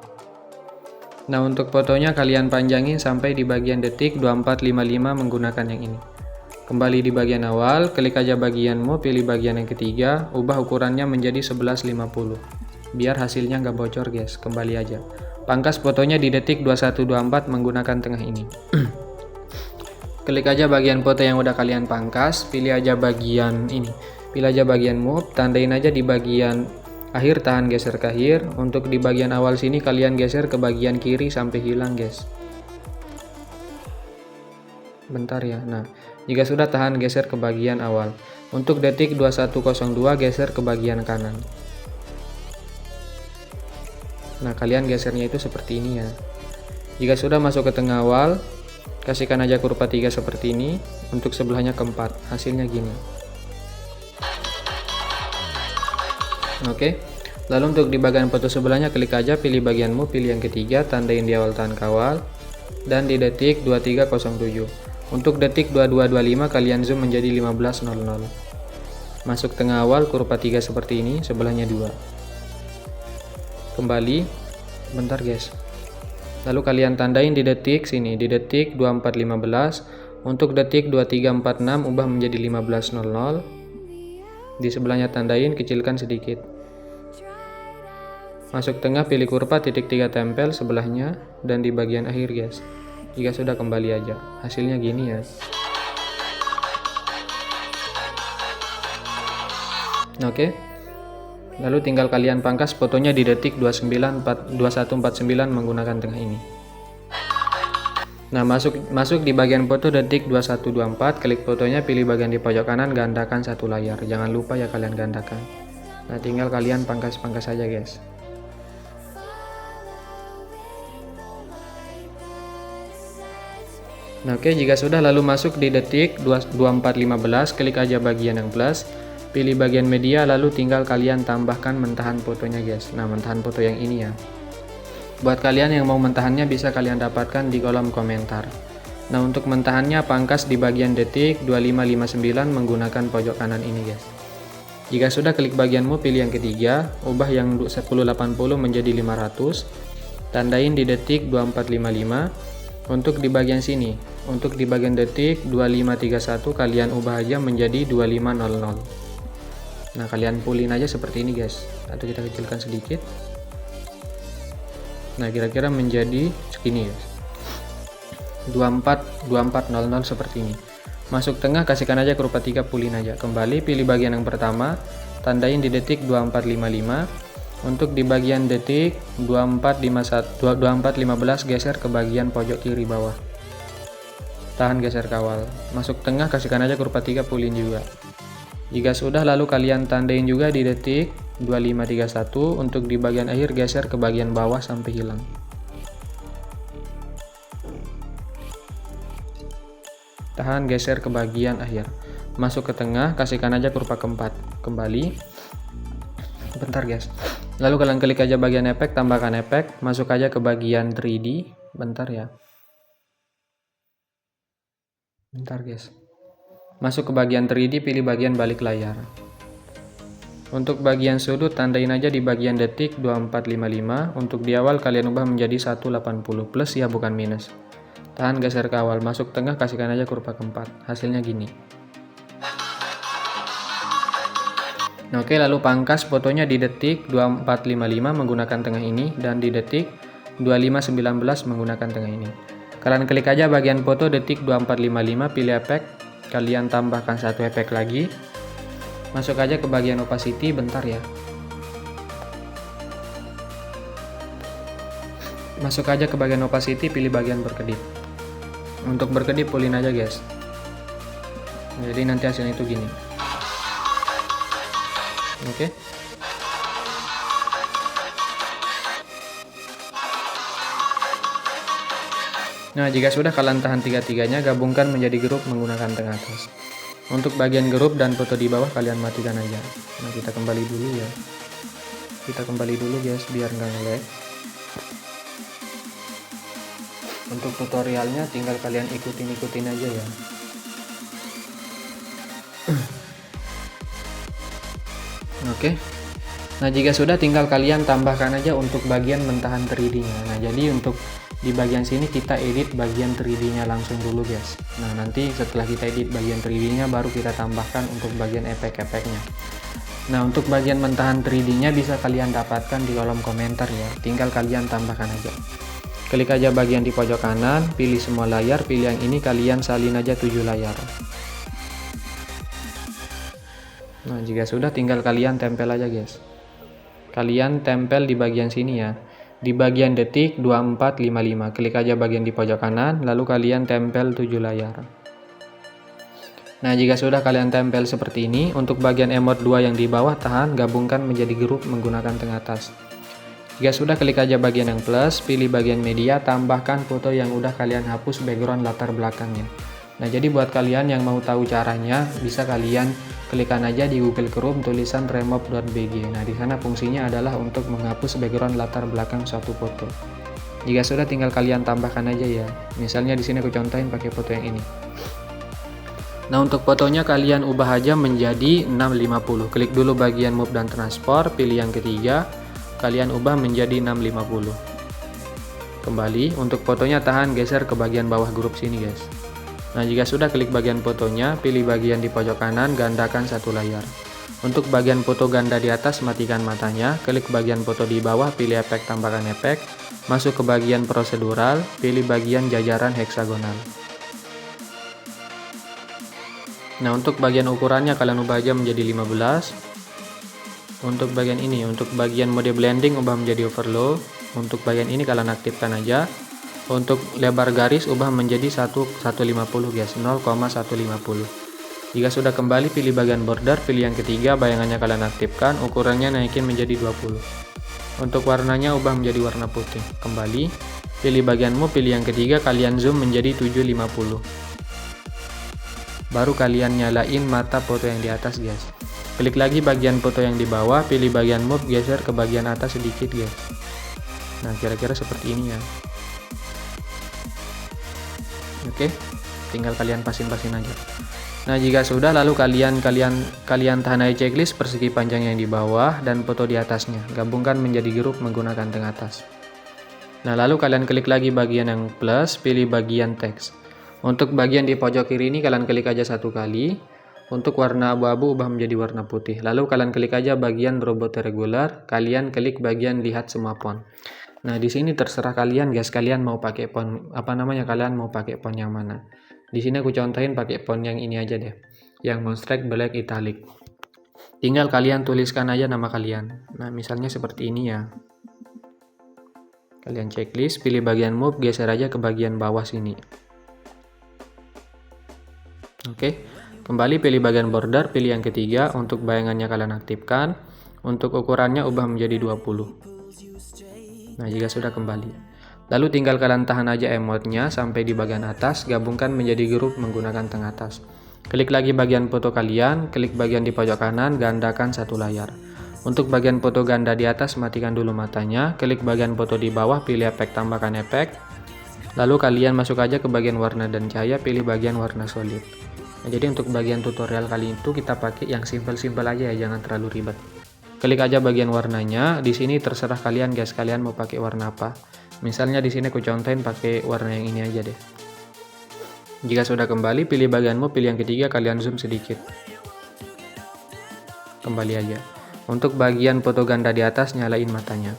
Nah, untuk fotonya kalian panjangin sampai di bagian detik 24.55 menggunakan yang ini. Kembali di bagian awal, klik aja bagianmu, pilih bagian yang ketiga, ubah ukurannya menjadi 11.50. Biar hasilnya nggak bocor guys, kembali aja. Pangkas fotonya di detik 21.24 menggunakan tengah ini. Klik aja bagian foto yang udah kalian pangkas, pilih aja bagian ini, pilih aja bagian move, tandain aja di bagian akhir, tahan geser ke akhir. Untuk di bagian awal sini kalian geser ke bagian kiri sampai hilang guys. Bentar ya. Nah, jika sudah, tahan geser ke bagian awal. Untuk detik 21.02 geser ke bagian kanan. Nah, kalian gesernya itu seperti ini ya. Jika sudah masuk ke tengah awal, kasihkan aja kurva 3 seperti ini. Untuk sebelahnya ke 4, hasilnya gini. Oke. Lalu untuk di bagian foto sebelahnya, klik aja, pilih bagianmu, pilih yang ketiga, tandain di awal tahan kawal, dan di detik 2307. Untuk detik 2225 kalian zoom menjadi 15.00. Masuk tengah awal, kurva 3 seperti ini, sebelahnya 2. Kembali, bentar guys. Lalu kalian tandain di detik sini, di detik 2415. Untuk detik 2346 ubah menjadi 15.00. Di sebelahnya tandain, kecilkan sedikit. Masuk tengah, pilih kurva, titik 3 tempel sebelahnya, dan di bagian akhir guys. Jika sudah, kembali aja. Hasilnya gini ya. Oke. Lalu tinggal kalian pangkas fotonya di detik 2149 menggunakan tengah ini. Nah, masuk di bagian foto detik 2124, klik fotonya, pilih bagian di pojok kanan, gandakan satu layar. Jangan lupa ya kalian gandakan. Nah, tinggal kalian pangkas-pangkas saja guys. Nah, oke, jika sudah, lalu masuk di detik 2415, klik aja bagian yang plus, pilih bagian media, lalu tinggal kalian tambahkan mentahan fotonya guys. Nah, mentahan foto yang ini ya. Buat kalian yang mau mentahannya bisa kalian dapatkan di kolom komentar. Nah, untuk mentahannya pangkas di bagian detik 2559 menggunakan pojok kanan ini guys. Jika sudah, klik bagianmu, pilih yang ketiga, ubah yang 1080 menjadi 500, tandain di detik 2455. Untuk di bagian sini, untuk di bagian detik 2531 kalian ubah aja menjadi 2500. Nah, kalian pulin aja seperti ini guys, atau kita kecilkan sedikit. Nah, kira-kira menjadi segini guys, 2400 seperti ini. Masuk tengah, kasihkan aja kurva 3, pulin aja. Kembali, pilih bagian yang pertama, tandain di detik 2455. Untuk di bagian detik 2415 geser ke bagian pojok kiri bawah. Tahan, geser kawal. Masuk tengah, kasihkan aja kurva 3, pulin juga. Jika sudah, lalu kalian tandain juga di detik 2531. Untuk di bagian akhir geser ke bagian bawah sampai hilang. Tahan, geser ke bagian akhir. Masuk ke tengah, kasihkan aja kurva keempat. Kembali. Bentar guys. Lalu kalian klik aja bagian efek, tambahkan efek, masuk aja ke bagian 3D. Bentar ya. Bentar guys. Masuk ke bagian 3D, pilih bagian balik layar. Untuk bagian sudut, tandain aja di bagian detik 2455. Untuk di awal kalian ubah menjadi 180 plus ya, bukan minus. Tahan, geser ke awal, masuk tengah, kasihkan aja kurva keempat. Hasilnya gini. Nah, oke, lalu pangkas fotonya di detik 2455 menggunakan tengah ini, dan di detik 2519 menggunakan tengah ini. Kalian klik aja bagian foto detik 2455, pilih efek, kalian tambahkan satu efek lagi. Masuk aja ke bagian opacity, bentar ya. Masuk aja ke bagian opacity, pilih bagian berkedip. Untuk berkedip pulin aja guys. Jadi nanti hasilnya itu gini. Oke. Nah, jika sudah, kalian tahan tiga-tiganya, gabungkan menjadi grup menggunakan tengah atas. Untuk bagian grup dan foto di bawah kalian matikan aja. Nah, kita kembali dulu ya. Kita kembali dulu guys biar nggak nge-lag. Untuk tutorialnya tinggal kalian ikutin aja ya. Oke. Nah, jika sudah, tinggal kalian tambahkan aja untuk bagian mentahan 3D-nya. Nah, jadi untuk di bagian sini kita edit bagian 3D-nya langsung dulu guys. Nah, nanti setelah kita edit bagian 3D-nya baru kita tambahkan untuk bagian efek-efeknya. Nah, untuk bagian mentahan 3D-nya bisa kalian dapatkan di kolom komentar ya. Tinggal kalian tambahkan aja. Klik aja bagian di pojok kanan, pilih semua layar, pilih yang ini, kalian salin aja 7 layar. Nah, jika sudah, tinggal kalian tempel aja guys. Kalian tempel di bagian sini ya. Di bagian detik 2455, klik aja bagian di pojok kanan, lalu kalian tempel 7 layar. Nah, jika sudah kalian tempel seperti ini, untuk bagian emot 2 yang di bawah, tahan, gabungkan menjadi grup menggunakan tengah atas. Jika sudah, klik aja bagian yang plus, pilih bagian media, tambahkan foto yang udah kalian hapus background latar belakangnya. Nah, jadi buat kalian yang mau tahu caranya, bisa kalian klikkan aja di Google Chrome tulisan remove.bg. Nah, di sana fungsinya adalah untuk menghapus background latar belakang suatu foto. Jika sudah, tinggal kalian tambahkan aja ya. Misalnya di sini aku contohin pakai foto yang ini. Nah, untuk fotonya kalian ubah aja menjadi 650. Klik dulu bagian move dan transport, pilih yang ketiga, kalian ubah menjadi 650. Kembali, untuk fotonya tahan geser ke bagian bawah grup sini guys. Nah, jika sudah, klik bagian fotonya, pilih bagian di pojok kanan, gandakan satu layar. Untuk bagian foto ganda di atas, matikan matanya, klik bagian foto di bawah, pilih efek tambahkan efek, masuk ke bagian prosedural, pilih bagian jajaran heksagonal. Nah, untuk bagian ukurannya kalian ubah aja menjadi 15. Untuk bagian ini, untuk bagian mode blending ubah menjadi overload. Untuk bagian ini kalian aktifkan aja. Untuk lebar garis ubah menjadi 150 guys, 0,150. Jika sudah, kembali pilih bagian border, pilih yang ketiga, bayangannya kalian aktifkan, ukurannya naikin menjadi 20. Untuk warnanya ubah menjadi warna putih. Kembali, pilih bagianmu, pilih yang ketiga, kalian zoom menjadi 750. Baru kalian nyalain mata foto yang di atas guys. Klik lagi bagian foto yang di bawah, pilih bagian move, geser ke bagian atas sedikit guys. Nah, kira-kira seperti ini ya. Oke, tinggal kalian pasin-pasin aja. Nah, jika sudah, lalu kalian tahan aja checklist persegi panjang yang di bawah dan foto di atasnya. Gabungkan menjadi grup menggunakan tengah atas. Nah, lalu kalian klik lagi bagian yang plus, pilih bagian teks. Untuk bagian di pojok kiri ini kalian klik aja satu kali. Untuk warna abu-abu ubah menjadi warna putih. Lalu kalian klik aja bagian robot regular, kalian klik bagian lihat semua font. Nah, di sini terserah kalian guys, kalian mau pakai font kalian mau pakai font yang mana. Di sini aku contohin pakai font yang ini aja deh, yang Monstrike Black Italic. Tinggal kalian tuliskan aja nama kalian. Nah, misalnya seperti ini ya. Kalian checklist, pilih bagian move, geser aja ke bagian bawah sini. Oke, kembali pilih bagian border, pilih yang ketiga, untuk bayangannya kalian aktifkan, untuk ukurannya ubah menjadi 20. Nah, jika sudah, kembali. Lalu tinggal kalian tahan aja emote-nya sampai di bagian atas, gabungkan menjadi grup menggunakan tengah atas. Klik lagi bagian foto kalian, klik bagian di pojok kanan, gandakan satu layar. Untuk bagian foto ganda di atas, matikan dulu matanya, klik bagian foto di bawah, pilih efek tambahkan efek. Lalu kalian masuk aja ke bagian warna dan cahaya, pilih bagian warna solid. Nah, jadi untuk bagian tutorial kali itu kita pakai yang simple-simple aja ya, jangan terlalu ribet. Klik aja bagian warnanya. Di sini terserah kalian guys, kalian mau pakai warna apa. Misalnya di sini aku contohin pakai warna yang ini aja deh. Jika sudah, kembali pilih bagianmu, pilih yang ketiga, kalian zoom sedikit. Kembali aja. Untuk bagian foto ganda di atas, nyalain matanya.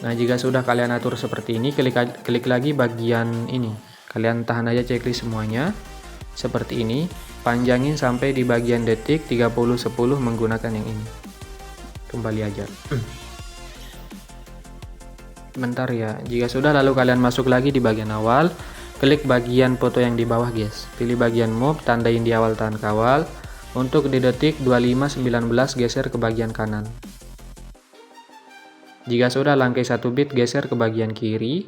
Nah, jika sudah kalian atur seperti ini, klik lagi bagian ini. Kalian tahan aja checklist semuanya. Seperti ini, panjangin sampai di bagian detik 3010 menggunakan yang ini. Kembali aja. Bentar ya. Jika sudah, lalu kalian masuk lagi di bagian awal, klik bagian foto yang di bawah guys. Pilih bagian move, tandain di awal tahan kawal. Untuk di detik 2519 geser ke bagian kanan. Jika sudah, langkai 1 bit geser ke bagian kiri.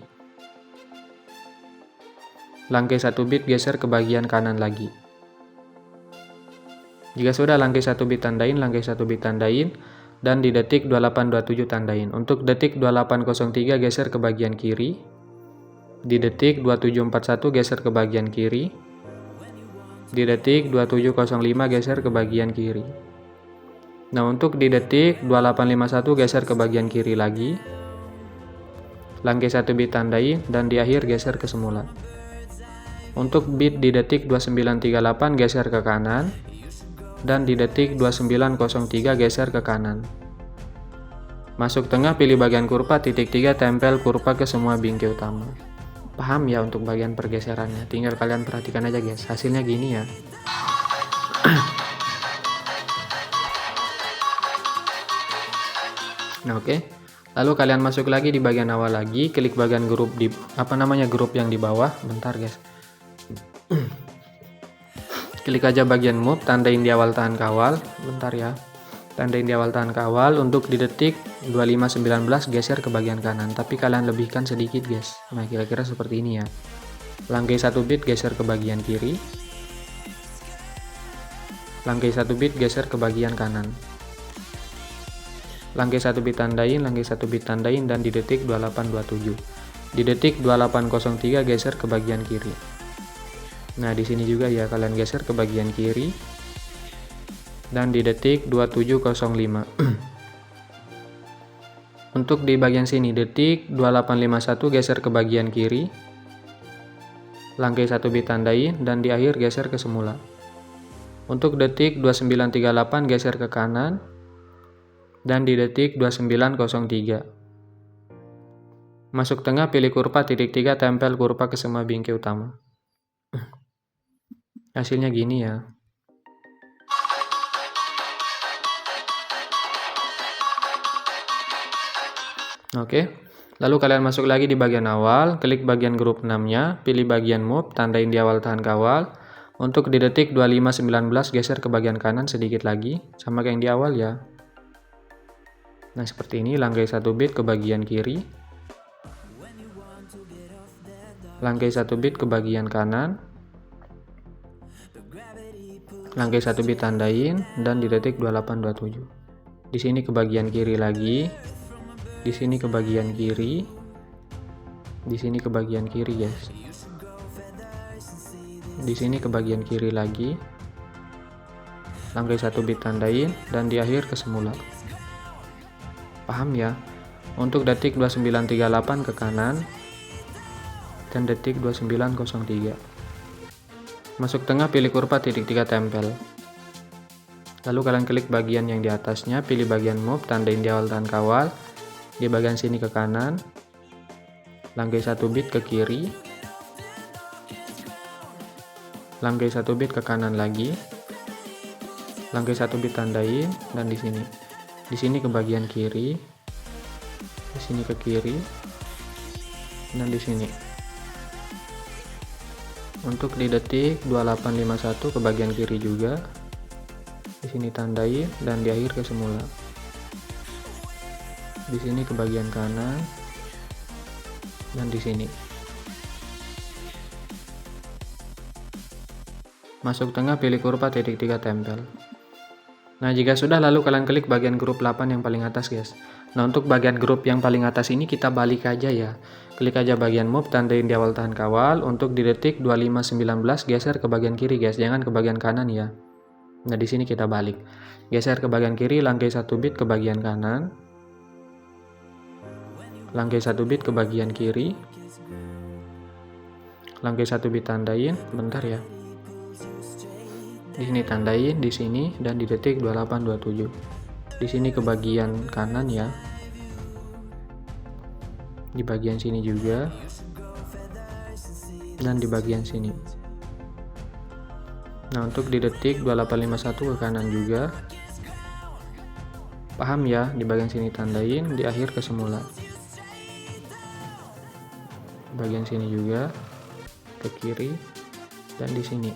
Langkai 1 bit geser ke bagian kanan lagi. Jika sudah, langkai 1 bit tandain, langkai 1 bit tandain, dan di detik 2827 tandain. Untuk detik 2803 geser ke bagian kiri. Di detik 2741 geser ke bagian kiri. Di detik 2705 geser ke bagian kiri. Nah, untuk di detik 2851 geser ke bagian kiri lagi. Langkai 1 bit tandain, dan di akhir geser ke semula. Untuk bit di detik 2938 geser ke kanan, dan di detik 2903 geser ke kanan. Masuk tengah, pilih bagian kurva, titik 3, tempel kurva ke semua bingkai utama. Paham ya untuk bagian pergeserannya? Tinggal kalian perhatikan aja guys, hasilnya gini ya. Nah, oke. Lalu kalian masuk lagi di bagian awal lagi, klik bagian grup di grup yang di bawah. Bentar guys. Klik aja bagian move, tandain di awal tahan kawal. Bentar ya. tandain di awal tahan kawal. Untuk di detik 2519 geser ke bagian kanan, tapi kalian lebihkan sedikit guys. Nah kira-kira seperti ini ya. Langkai 1 bit geser ke bagian kiri, langkai 1 bit geser ke bagian kanan, langkai 1 bit tandain, langkai 1 bit tandain, dan di detik 2827. Di detik 2803 geser ke bagian kiri. Nah di sini juga ya, kalian geser ke bagian kiri, dan di detik 2705. Untuk di bagian sini detik 2851 geser ke bagian kiri, langkai 1 bit tandain, dan di akhir geser ke semula. Untuk detik 2938 geser ke kanan, dan di detik 2903. Masuk tengah, pilih kurva titik 3, tempel kurva ke semua bingkai utama. Hasilnya gini ya. Oke, lalu kalian masuk lagi di bagian awal, klik bagian grup 6-nya, pilih bagian move, tandain di awal tahan kawal. Untuk di detik 2519 geser ke bagian kanan sedikit lagi, sama kayak yang di awal ya. Nah seperti ini, langkai 1 bit ke bagian kiri, langkai 1 bit ke bagian kanan, langkai 1 bit tandain, dan di detik 2827. Di sini ke bagian kiri lagi, di sini ke bagian kiri, di sini ke bagian kiri guys, di sini ke bagian kiri lagi, langkai 1 bit tandain, dan di akhir ke semula. Paham ya? Untuk detik 2938 ke kanan, dan detik 2903. Masuk tengah, pilih kurva titik 3, tempel. Lalu kalian klik bagian yang di atasnya, pilih bagian move, tandain di awal tahan kawal. Di bagian sini ke kanan, langkai 1 bit ke kiri, langkai 1 bit ke kanan lagi, langkai 1 bit tandain, dan di sini ke bagian kiri, di sini ke kiri, dan di sini. Untuk di detik 2851 ke bagian kiri juga, di sini tandain, dan di akhir ke semula. Di sini ke bagian kanan, dan di sini. Masuk tengah, pilih kurva titik 3, tempel. Nah jika sudah, lalu kalian klik bagian grup 8 yang paling atas guys. Nah untuk bagian grup yang paling atas ini kita balik aja ya. Klik aja bagian move, tandain di awal tahan kawal. Untuk di detik 2519 geser ke bagian kiri guys, jangan ke bagian kanan ya. Nah di sini kita balik, geser ke bagian kiri, langkai 1 bit ke bagian kanan, langkai 1 bit ke bagian kiri, langkai 1 bit tandain, bentar ya. Di sini tandain, di sini, dan di detik 2827. Di sini ke bagian kanan ya. Di bagian sini juga. Dan di bagian sini. Nah, untuk di detik 2851 ke kanan juga. Paham ya? Di bagian sini tandain, di akhir ke semula. Bagian sini juga, ke kiri, dan di sini.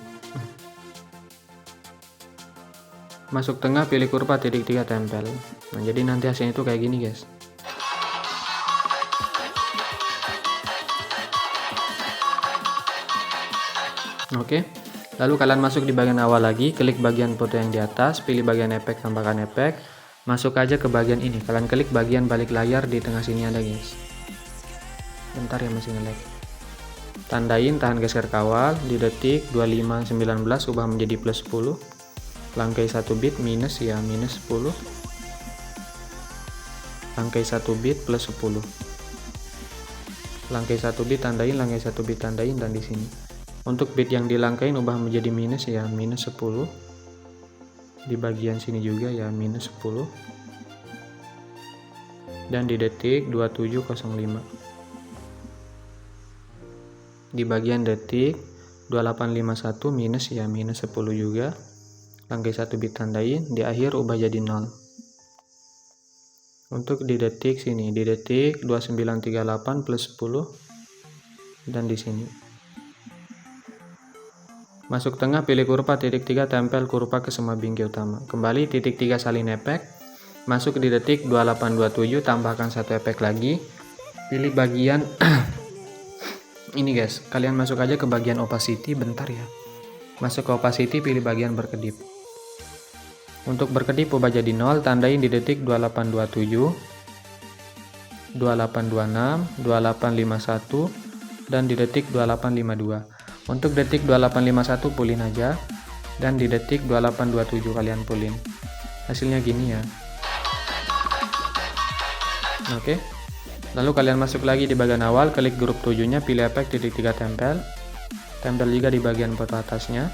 Masuk tengah, pilih kurva titik 3, tempel. Nah jadi nanti hasilnya itu kayak gini guys. Oke, lalu kalian masuk di bagian awal lagi, klik bagian foto yang di atas, pilih bagian efek, tambahkan efek, masuk aja ke bagian ini, kalian klik bagian balik layar, di tengah sini ada guys. Bentar ya, masih nge-lag. Tandain tahan geser kawal, di detik 2519 ubah menjadi plus 10, langkai 1 bit minus ya, minus 10, langkai 1 bit plus 10, langkai 1 bit tandain, langkai 1 bit tandain, dan di sini. Untuk bit yang dilangkain ubah menjadi minus ya, minus 10, di bagian sini juga ya, minus 10, dan di detik 2705. Di bagian detik 2851 minus ya, minus 10 juga, langkai 1 bit tandain, di akhir ubah jadi 0. Untuk di detik sini, di detik 2938 plus 10, dan di sini. Masuk tengah, pilih kurva titik 3, tempel kurva ke semua bingkai utama. Kembali titik 3 salin efek. Masuk di detik 2827, tambahkan satu efek lagi. Pilih bagian ini guys, kalian masuk aja ke bagian opacity, bentar ya. Masuk ke opacity, pilih bagian berkedip. Untuk berkedip ubah jadi 0, tandain di detik 2827, 2826, 2851, dan di detik 2852. Untuk detik 2851 pulin aja, dan di detik 2827 kalian pulin. Hasilnya gini ya. Oke. Lalu kalian masuk lagi di bagian awal, klik grup 7-nya, pilih efek titik 3 tempel. Tempel juga di bagian foto atasnya.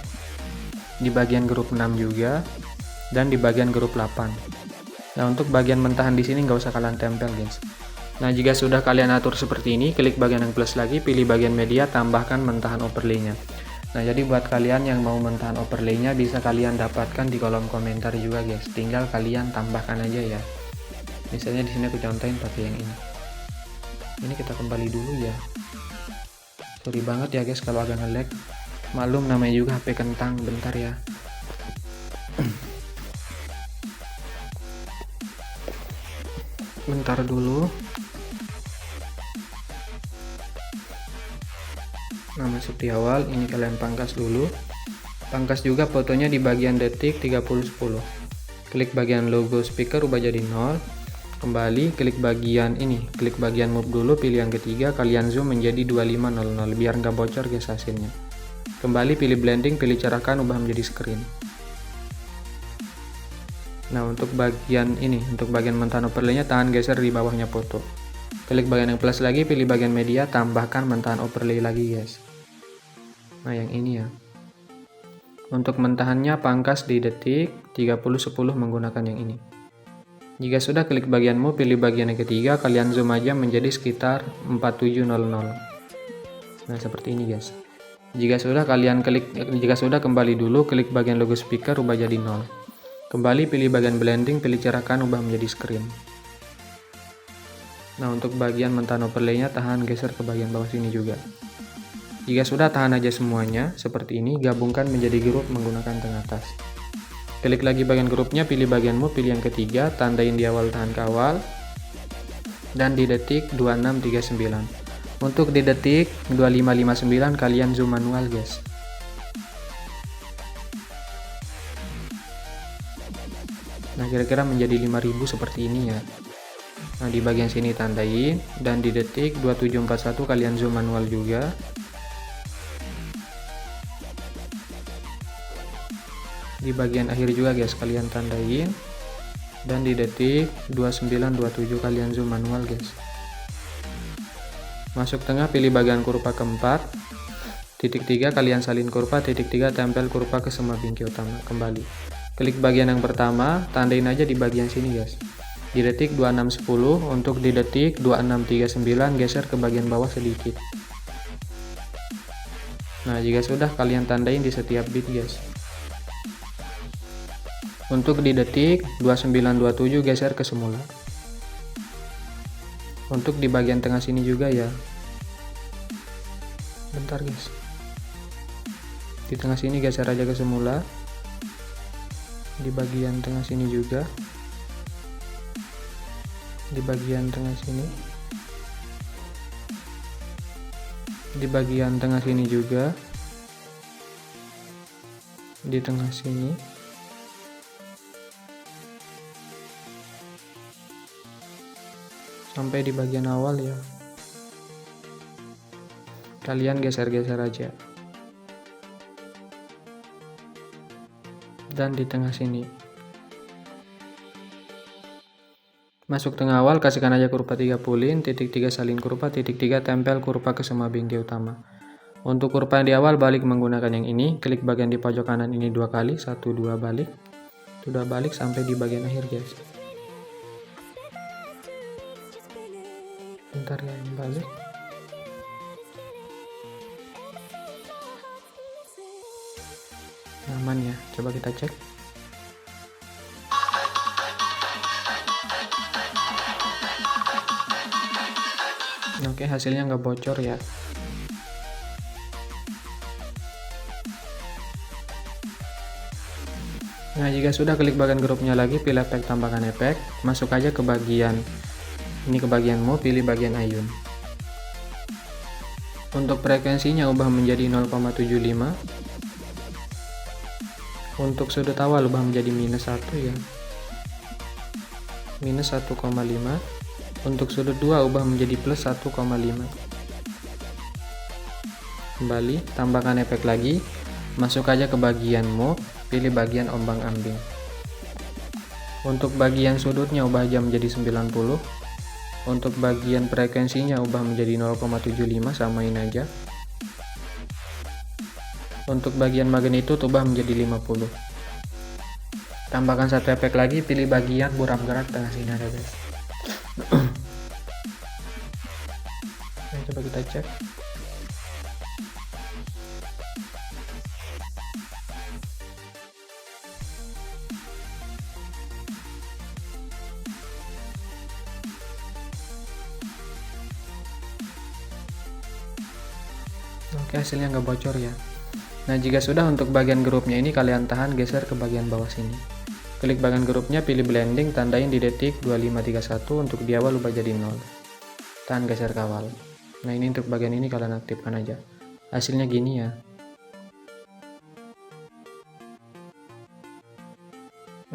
Di bagian grup 6 juga, dan di bagian grup 8. Nah, untuk bagian mentahan di sini nggak usah kalian tempel, guys. Nah, jika sudah kalian atur seperti ini, klik bagian yang plus lagi, pilih bagian media, tambahkan mentahan overlay-nya. Nah, jadi buat kalian yang mau mentahan overlay-nya bisa kalian dapatkan di kolom komentar juga, guys. Tinggal kalian tambahkan aja ya. Misalnya di sini aku contohin pakai yang ini. Ini kita kembali dulu ya. Sorry banget ya guys kalau agak nge-lag. Maklum namanya juga HP kentang, bentar ya. Bentar dulu. Nah, masuk di awal, ini kalian pangkas dulu. Pangkas juga fotonya di bagian detik 3010. Klik bagian logo speaker, ubah jadi 0. Kembali, klik bagian ini, klik bagian move dulu, pilih yang ketiga, kalian zoom menjadi 2500 biar nggak bocor guys hasilnya. Kembali, pilih blending, pilih cerahkan, ubah menjadi screen. Nah, untuk bagian ini, untuk bagian mentahan overlay-nya, tahan geser di bawahnya foto. Klik bagian yang plus lagi, pilih bagian media, tambahkan mentahan overlay lagi guys. Nah, yang ini ya. Untuk mentahannya pangkas di detik 3010 menggunakan yang ini. Jika sudah, klik bagian move, pilih bagian yang ketiga, kalian zoom aja menjadi sekitar 4700. Nah, seperti ini guys. Jika sudah kembali dulu, klik bagian logo speaker, ubah jadi 0. Kembali, pilih bagian blending, pilih cerahkan, ubah menjadi screen. Nah, untuk bagian mentahan overlay-nya tahan geser ke bagian bawah sini juga. Jika sudah, tahan aja semuanya seperti ini, gabungkan menjadi grup menggunakan tengah atas. Klik lagi bagian grupnya, pilih bagian move, pilih yang ketiga, tandain di awal tahan kawal, dan di detik 2639. Untuk di detik 2559 kalian zoom manual guys. Nah, kira-kira menjadi 5000 seperti ini ya. Nah, di bagian sini tandain, dan di detik 2741 kalian zoom manual juga. Di bagian akhir juga guys kalian tandain, dan di detik 2927 kalian zoom manual guys. Masuk tengah, pilih bagian kurva keempat, titik 3 kalian salin kurva, titik 3 tempel kurva ke semua bingkai utama. Kembali, klik bagian yang pertama, tandain aja di bagian sini guys. Di detik 2610, untuk di detik 2639 geser ke bagian bawah sedikit. Nah, jika sudah kalian tandain di setiap bit guys. Untuk di detik 2927 geser ke semula. Untuk di bagian tengah sini juga ya. Bentar guys. Di tengah sini geser aja ke semula. Di bagian tengah sini juga. Di bagian tengah sini. Di bagian tengah sini juga. Di tengah sini. Sampai di bagian awal ya. Kalian geser-geser aja. Dan di tengah sini. Masuk tengah awal, kasihkan aja kurva 3 pulin, titik 3 salin kurva, titik 3 tempel kurva ke semua bingkai utama. Untuk kurva yang di awal balik menggunakan yang ini, klik bagian di pojok kanan ini 2 kali, 1 2 balik. Sudah balik sampai di bagian akhir guys. Bentar ya, balik. Aman ya, coba kita cek. Oke, hasilnya nggak bocor ya. Nah, jika sudah, klik bagian grupnya lagi, pilih efek tambahkan efek, masuk aja ke bagian ini, ke bagian mode, pilih bagian ayun. Untuk frekuensinya ubah menjadi 0,75. Untuk sudut awal ubah menjadi -1 ya. -1,5. Untuk sudut 2 ubah menjadi +1,5. Kembali, tambahkan efek lagi, masuk aja ke bagian mode, pilih bagian ombang-ambing. Untuk bagian sudutnya ubah aja menjadi 90. Untuk bagian frekuensinya ubah menjadi 0,75, samain aja. Untuk bagian magnitude ubah menjadi 50. Tambahkan satu efek lagi, pilih bagian buram gerak tengah sini ada guys. Nah, coba kita cek. Oke, hasilnya nggak bocor ya. Nah, jika sudah, untuk bagian grupnya ini kalian tahan, geser ke bagian bawah sini. Klik bagian grupnya, pilih blending, tandain di detik 2531, untuk di awal ubah jadi 0. Tahan, geser ke awal. Nah, ini untuk bagian ini kalian aktifkan aja. Hasilnya gini ya.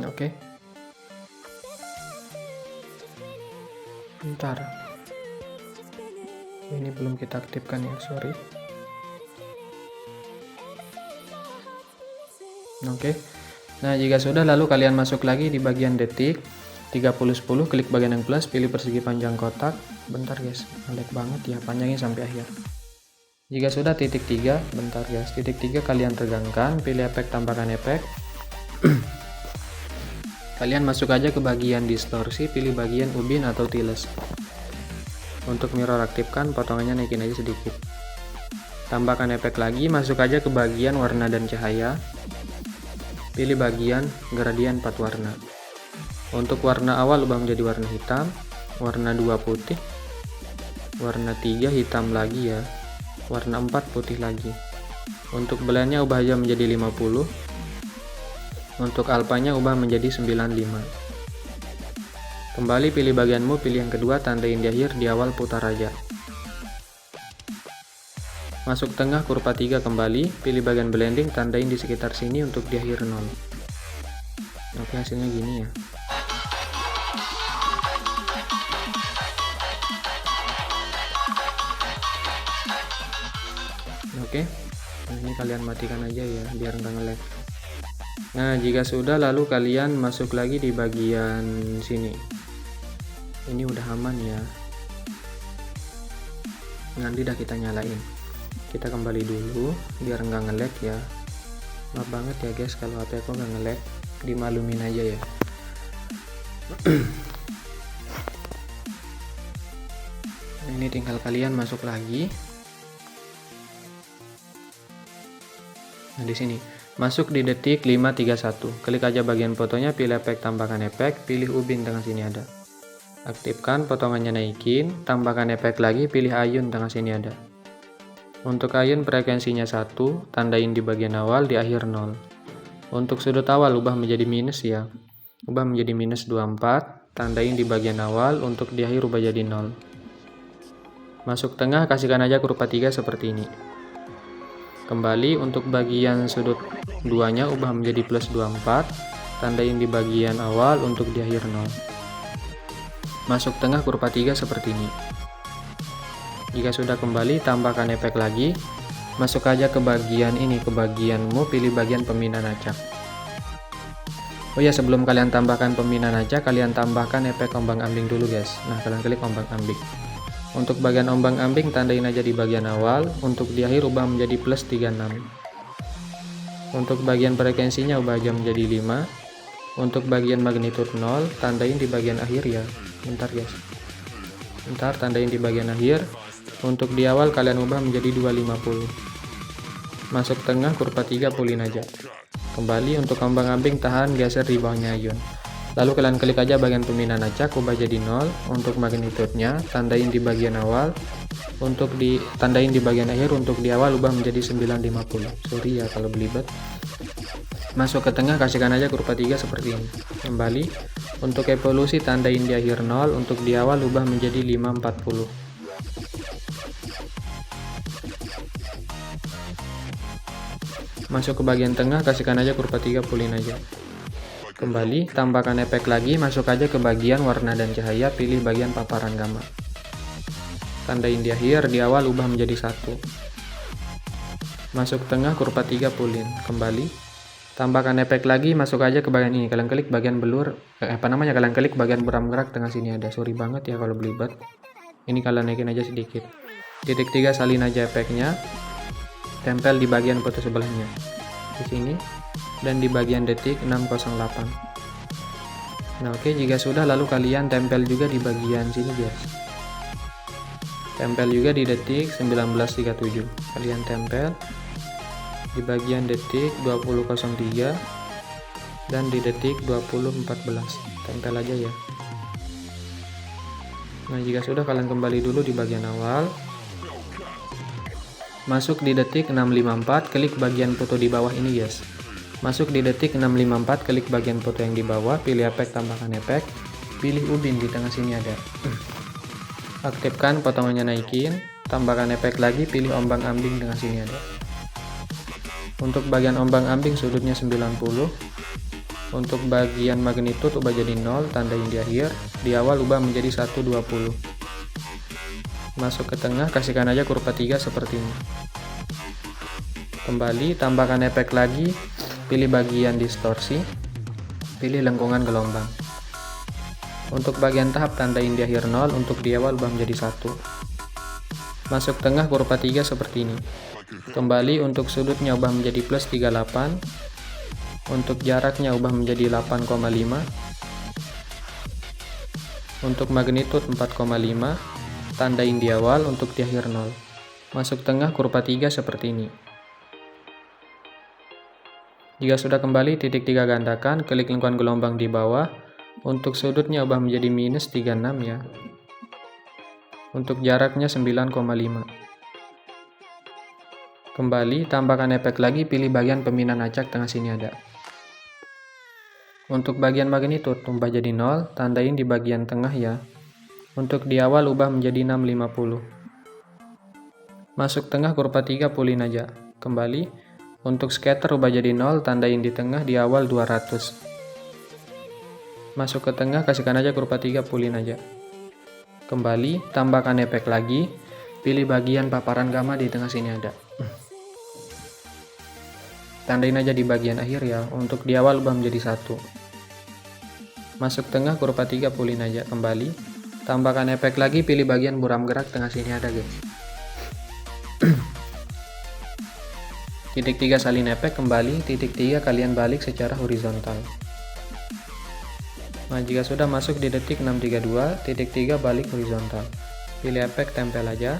Oke. Bentar. Ini belum kita aktifkan ya, sorry. Oke. Nah, jika sudah, lalu kalian masuk lagi di bagian detik 3010, klik bagian yang plus, pilih persegi panjang kotak. Bentar guys, lag banget ya, panjangin sampai akhir. Jika sudah, titik 3, bentar guys, titik 3 kalian tegangkan, pilih efek tambahkan efek. Kalian masuk aja ke bagian distorsi, pilih bagian ubin atau tiles. Untuk mirror aktifkan, potongannya naikin aja sedikit. Tambahkan efek lagi, masuk aja ke bagian warna dan cahaya. Pilih bagian gradien 4 warna. Untuk warna awal ubah menjadi warna hitam, warna 2 putih, warna 3 hitam lagi ya, warna 4 putih lagi. Untuk blendnya ubah aja menjadi 50. Untuk alpanya ubah menjadi 95. Kembali pilih bagianmu, pilih yang kedua, tandain di akhir, di awal putar aja. Masuk tengah kurva 3 kembali, pilih bagian blending, tandain di sekitar sini untuk di akhir 0. Oke, hasilnya gini ya. Oke, nah, ini kalian matikan aja ya biar nggak nge-lag. Nah, jika sudah, lalu kalian masuk lagi di bagian sini. Ini udah aman ya. Nanti dah kita nyalain. Kita kembali dulu biar nggak nge-lag ya. Maaf banget ya guys kalau HP aku nggak nge-lag, dimalumin aja ya. Nah, ini tinggal kalian masuk lagi. Nah, di sini masuk di detik 531, klik aja bagian fotonya, pilih efek tambahkan efek, pilih ubin tengah sini ada. Aktifkan, potongannya naikin, tambahkan efek lagi, pilih ayun tengah sini ada. Untuk ayun frekuensinya 1, tandain di bagian awal, di akhir 0. Untuk sudut awal ubah menjadi minus ya. Ubah menjadi -24, tandain di bagian awal, untuk di akhir ubah jadi 0. Masuk tengah, kasihkan aja kurva 3 seperti ini. Kembali, untuk bagian sudut 2-nya ubah menjadi +24, tandain di bagian awal, untuk di akhir 0. Masuk tengah kurva 3 seperti ini. Jika sudah kembali, tambahkan efek lagi. Masuk aja ke bagian ini, ke bagianmu, pilih bagian pembinaan acak. Oh ya, sebelum kalian tambahkan pembinaan acak, kalian tambahkan efek ombang-ambing dulu guys. Nah, kalian klik ombang-ambing. Untuk bagian ombang-ambing, tandain aja di bagian awal, untuk di akhir ubah menjadi +36. Untuk bagian frekuensinya ubah aja menjadi 5. Untuk bagian magnitude 0, tandain di bagian akhir ya. Bentar guys. Bentar, tandain di bagian akhir. Untuk di awal kalian ubah menjadi 250. Masuk tengah kurva 3 pulin aja. Kembali, untuk ombang-ambing tahan, geser di bawahnya ayun. Lalu kalian klik aja bagian pembinaan acak, ubah jadi 0. Untuk magnitude-nya tandain di bagian awal, untuk tandain di bagian akhir, untuk di awal ubah menjadi 950. Sorry ya kalau belibet. Masuk ke tengah, kasihkan aja kurva 3 seperti ini. Kembali, untuk evolusi tandain di akhir 0, untuk di awal ubah menjadi 540. Masuk ke bagian tengah, kasihkan aja kurva 3, pulin aja. Kembali, tambahkan efek lagi, masuk aja ke bagian warna dan cahaya, pilih bagian paparan gamma. Tandain di akhir, di awal ubah menjadi 1. Masuk tengah, kurva 3, pulin. Kembali, tambahkan efek lagi, masuk aja ke bagian ini. Kalian klik bagian blur, kalian klik bagian buram gerak tengah sini ada. Sorry banget ya kalau belibet. Ini kalian naikin aja sedikit. Titik 3 salin aja efeknya. Tempel di bagian foto sebelahnya. Di sini dan di bagian detik 608. Nah, oke, jika sudah lalu kalian tempel juga di bagian sini, guys. Tempel juga di detik 1937. Kalian tempel di bagian detik 2003 dan di detik 2014. Tempel aja ya. Nah, jika sudah kalian kembali dulu di bagian awal. Masuk di detik 654, klik bagian foto di bawah ini, guys. Masuk di detik 654, klik bagian foto yang di bawah, pilih efek, tambahkan efek, pilih ubin di tengah sini ada. Aktifkan potongannya, naikin, tambahkan efek lagi, pilih ombang-ambing tengah sini ada. Untuk bagian ombang-ambing sudutnya 90. Untuk bagian magnitud ubah jadi 0, tandain di akhir, di awal ubah menjadi 120. Masuk ke tengah, kasihkan aja kurva 3 seperti ini. Kembali, tambahkan efek lagi, pilih bagian distorsi, pilih lengkungan gelombang. Untuk bagian tahap tandain di akhir 0, untuk di awal ubah menjadi 1. Masuk tengah, kurva 3 seperti ini. Kembali, untuk sudutnya ubah menjadi plus 38. Untuk jaraknya ubah menjadi 8,5. Untuk magnitud 4,5. Tandain di awal, untuk di akhir 0. Masuk tengah, kurva 3 seperti ini. Jika sudah kembali, titik 3 gandakan, klik lengkungan gelombang di bawah. Untuk sudutnya ubah menjadi minus 36 ya. Untuk jaraknya 9,5. Kembali, tambahkan efek lagi, pilih bagian peminian acak tengah sini ada. Untuk bagian magnitud ubah jadi 0, tandain di bagian tengah ya. Untuk di awal ubah menjadi 650. Masuk tengah, kurva 3, pulin aja. Kembali, untuk scatter ubah jadi 0, tandain di tengah, di awal 200. Masuk ke tengah, kasihkan aja kurva 3, pulin aja. Kembali, tambahkan efek lagi, pilih bagian paparan gamma di tengah sini ada. Tandain aja di bagian akhir ya, untuk di awal ubah menjadi 1. Masuk tengah, kurva 3, pulin aja. Kembali, tambahkan efek lagi, pilih bagian buram gerak tengah sini ada, guys. Titik 3 salin efek, kembali, titik 3 kalian balik secara horizontal. Nah, jika sudah masuk di detik 632, titik 3 balik horizontal. Pilih efek, tempel aja.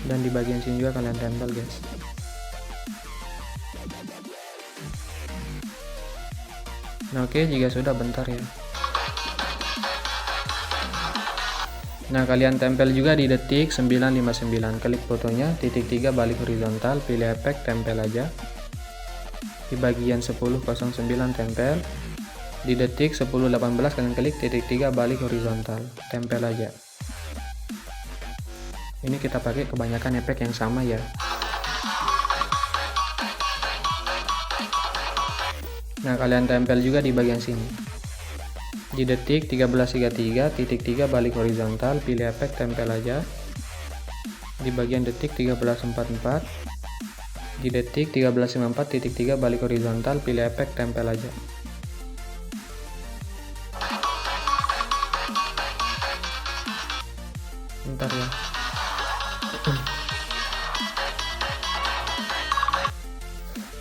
Dan di bagian sini juga kalian tempel, guys. Nah, oke, jika sudah, bentar ya. Nah, kalian tempel juga di detik 959, klik fotonya, titik 3 balik horizontal, pilih efek, tempel aja. Di bagian 1009 tempel. Di detik 1018 kalian klik titik 3 balik horizontal, tempel aja. Ini kita pakai kebanyakan efek yang sama ya. Nah, kalian tempel juga di bagian sini. Di detik 1333, titik 3 balik horizontal, pilih efek, tempel aja. Di bagian detik 1344, di detik 1354, titik 3 balik horizontal, pilih efek, tempel aja. Bentar ya.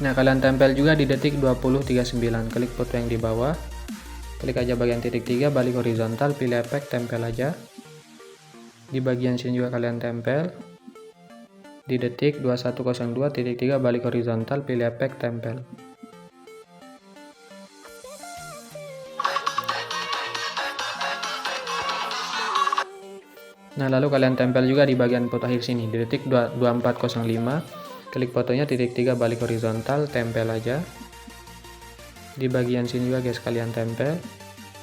Nah, kalian tempel juga di detik 2039, klik foto yang di bawah, klik aja bagian titik 3 balik horizontal, pilih efek, tempel aja. Di bagian sini juga kalian tempel. Di detik 2102, titik 3 balik horizontal, pilih efek, tempel. Nah, lalu kalian tempel juga di bagian foto akhir sini, di detik 2405, Klik fotonya, titik 3 balik horizontal, tempel aja. Di bagian sini juga guys kalian tempel.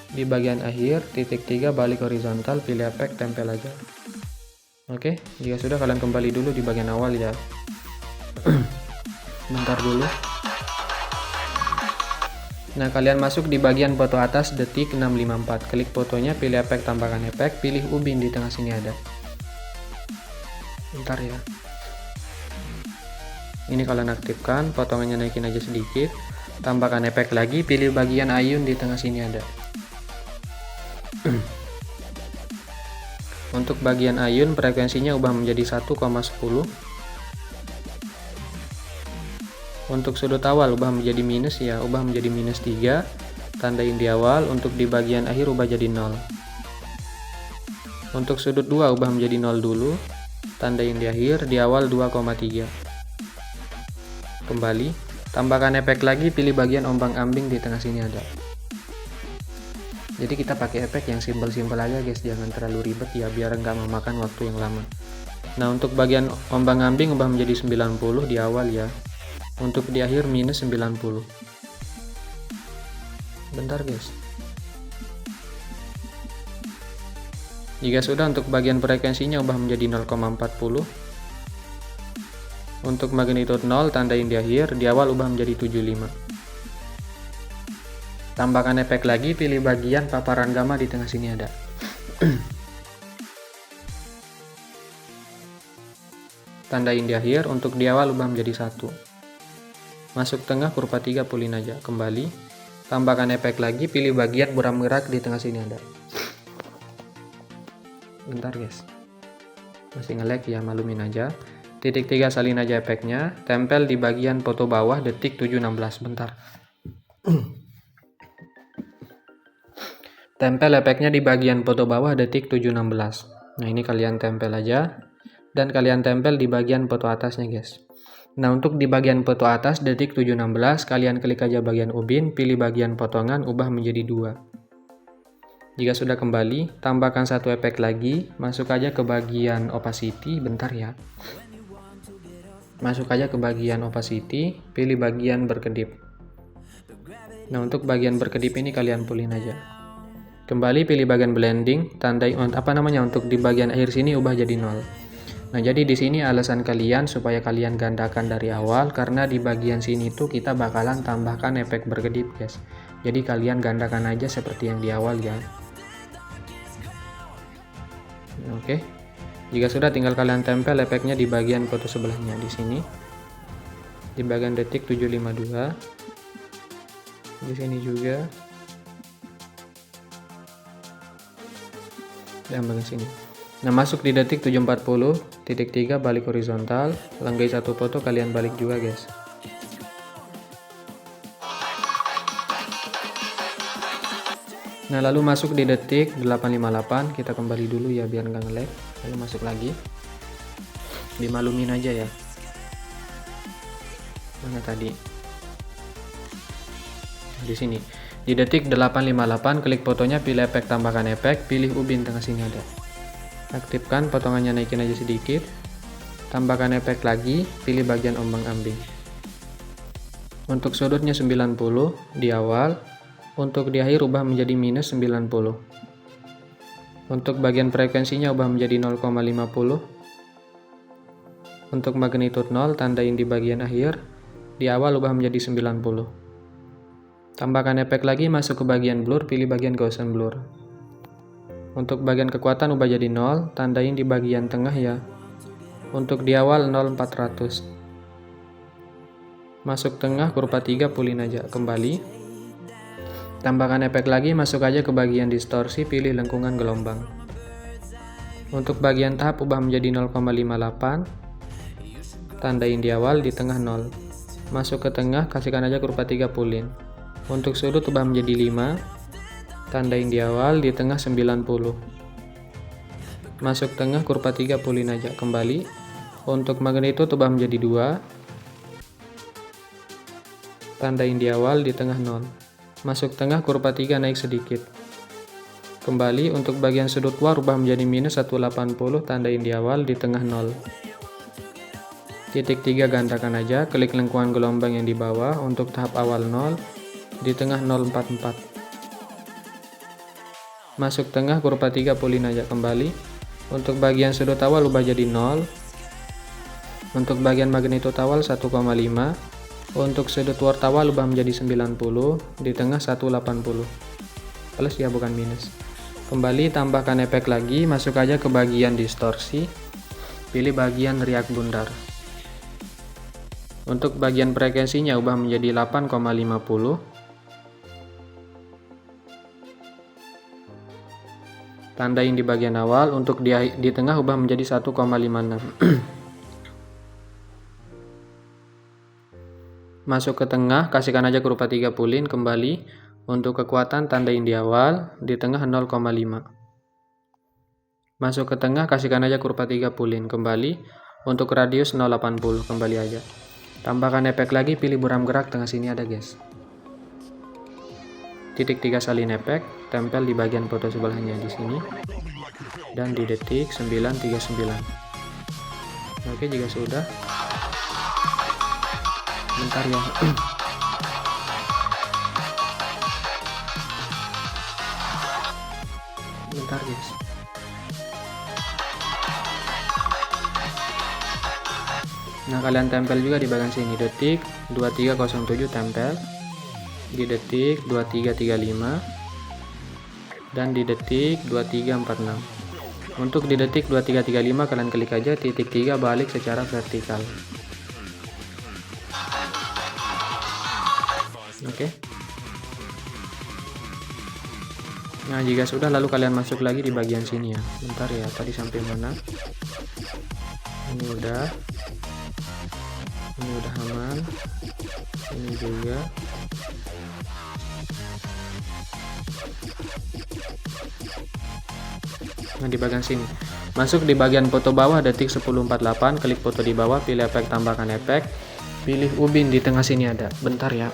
Di bagian akhir, titik 3 balik horizontal, pilih efek, tempel aja. Oke, jika sudah kalian kembali dulu di bagian awal ya. Bentar dulu. Nah, kalian masuk di bagian foto atas detik 654. Klik fotonya, pilih efek, tambahkan efek, pilih ubin di tengah sini ada. Bentar ya. Ini kalian aktifkan, potongannya naikin aja sedikit. Tambahkan efek lagi, pilih bagian ayun di tengah sini ada. Untuk bagian ayun frekuensinya ubah menjadi 1,10. Untuk sudut awal ubah menjadi minus ya, ubah menjadi minus 3. Tandain di awal, untuk di bagian akhir ubah jadi 0. Untuk sudut 2 ubah menjadi 0 dulu. Tandain di akhir, di awal 2,3. Kembali, tambahkan efek lagi, pilih bagian ombang-ambing di tengah sini ada. Jadi kita pakai efek yang simpel-simpel aja guys, jangan terlalu ribet ya, biar nggak memakan waktu yang lama. Nah, untuk bagian ombang-ambing ubah menjadi 90 di awal ya. Untuk di akhir minus 90. Bentar guys. Jika sudah, untuk bagian frekuensinya ubah menjadi 0,40. Untuk magnitude 0 tandain di akhir, di awal ubah menjadi 75. Tambahkan efek lagi, pilih bagian paparan gamma di tengah sini ada. Tandain di akhir, untuk di awal ubah menjadi 1. Masuk tengah kurva 3 pulin aja, kembali. Tambahkan efek lagi, pilih bagian buram gerak di tengah sini ada. Bentar guys. Masih nge-lag ya, malumin aja. Titik 3 salin aja efeknya, tempel di bagian foto bawah detik 7.16. Bentar. Tempel efeknya di bagian foto bawah detik 7.16. Nah, ini kalian tempel aja. Dan kalian tempel di bagian foto atasnya guys. Nah, untuk di bagian foto atas detik 7.16, kalian klik aja bagian ubin, pilih bagian potongan, ubah menjadi 2. Jika sudah kembali, tambahkan satu efek lagi, masuk aja ke bagian opacity, bentar ya. Masuk aja ke bagian opacity, pilih bagian berkedip. Nah, untuk bagian berkedip ini kalian pulin aja. Kembali pilih bagian blending, tandai untuk di bagian akhir sini ubah jadi 0. Nah, jadi di sini alasan kalian supaya kalian gandakan dari awal, karena di bagian sini tuh kita bakalan tambahkan efek berkedip, guys. Jadi kalian gandakan aja seperti yang di awal ya. Oke. Jika sudah, tinggal kalian tempel efeknya di bagian foto sebelahnya di sini. Di bagian detik 752. Di sini juga. Dan bagian sini. Nah, masuk di detik 740, titik 3 balik horizontal, langgai satu foto kalian balik juga guys. Nah, lalu masuk di detik 858, kita kembali dulu ya biar nggak nge-lag. Lalu masuk lagi, dimalumin aja ya. Mana tadi? Di sini. Di detik 858, klik fotonya, pilih efek, tambahkan efek, pilih ubin tengah sini ada. Aktifkan, potongannya naikin aja sedikit. Tambahkan efek lagi, pilih bagian ombang-ambing. Untuk sudutnya 90 di awal. Untuk di akhir ubah menjadi minus 90. Untuk bagian frekuensinya ubah menjadi 0,50. Untuk magnitude 0 tandain di bagian akhir. Di awal ubah menjadi 90. Tambahkan efek lagi, masuk ke bagian blur, pilih bagian Gaussian blur. Untuk bagian kekuatan ubah jadi 0, tandain di bagian tengah ya. Untuk di awal 0,400. Masuk tengah kurva 3 pulin aja, kembali. Tambahkan efek lagi, masuk aja ke bagian distorsi, pilih lengkungan gelombang. Untuk bagian tahap ubah menjadi 0,58. Tandain di awal, di tengah 0. Masuk ke tengah, kasihkan aja kurva 3 pulin. Untuk sudut ubah menjadi 5. Tandain di awal, di tengah 90. Masuk tengah kurva 3 pulin aja, kembali. Untuk magnitude ubah menjadi 2. Tandain di awal, di tengah 0. Masuk tengah kurva 3 naik sedikit. Kembali, untuk bagian sudut luar ubah menjadi minus 180, tandain di awal, di tengah 0. Titik 3 gandakan aja, klik lengkungan gelombang yang di bawah untuk tahap awal 0, di tengah 044. Masuk tengah kurva 3 pulin aja kembali. Untuk bagian sudut awal ubah jadi 0. Untuk bagian magnitudo awal 1,5. Untuk sudut world awal ubah menjadi 90, di tengah 180. Plus ya, bukan minus. Kembali tambahkan efek lagi, masuk aja ke bagian distorsi. Pilih bagian riak bundar. Untuk bagian frekuensinya ubah menjadi 8,50. Tandain di bagian awal, untuk di tengah ubah menjadi 1,56. Masuk ke tengah, kasihkan aja kurva 3 pulin kembali. Untuk kekuatan tandain di awal, di tengah 0,5. Masuk ke tengah, kasihkan aja kurva 3 pulin kembali. Untuk radius 0,80 kembali aja. Tambahkan efek lagi, pilih buram gerak tengah sini ada guys. Titik 3 salin efek, tempel di bagian foto sebelahnya di sini. Dan di detik 939. Oke, jika sudah. Bentar ya. Bentar guys. Nah, kalian tempel juga di bagian sini, detik 2307 tempel, di detik 2335, dan di detik 2346. Untuk di detik 2335 kalian klik aja titik 3 balik secara vertikal. Oke. Nah, jika sudah lalu kalian masuk lagi di bagian sini ya. Bentar ya, tadi sampai mana? Ini udah aman. Ini juga. Nah, di bagian sini. Masuk di bagian foto bawah detik 10.48, klik foto di bawah, pilih efek tambahkan efek. Pilih ubin di tengah sini ada. Bentar ya.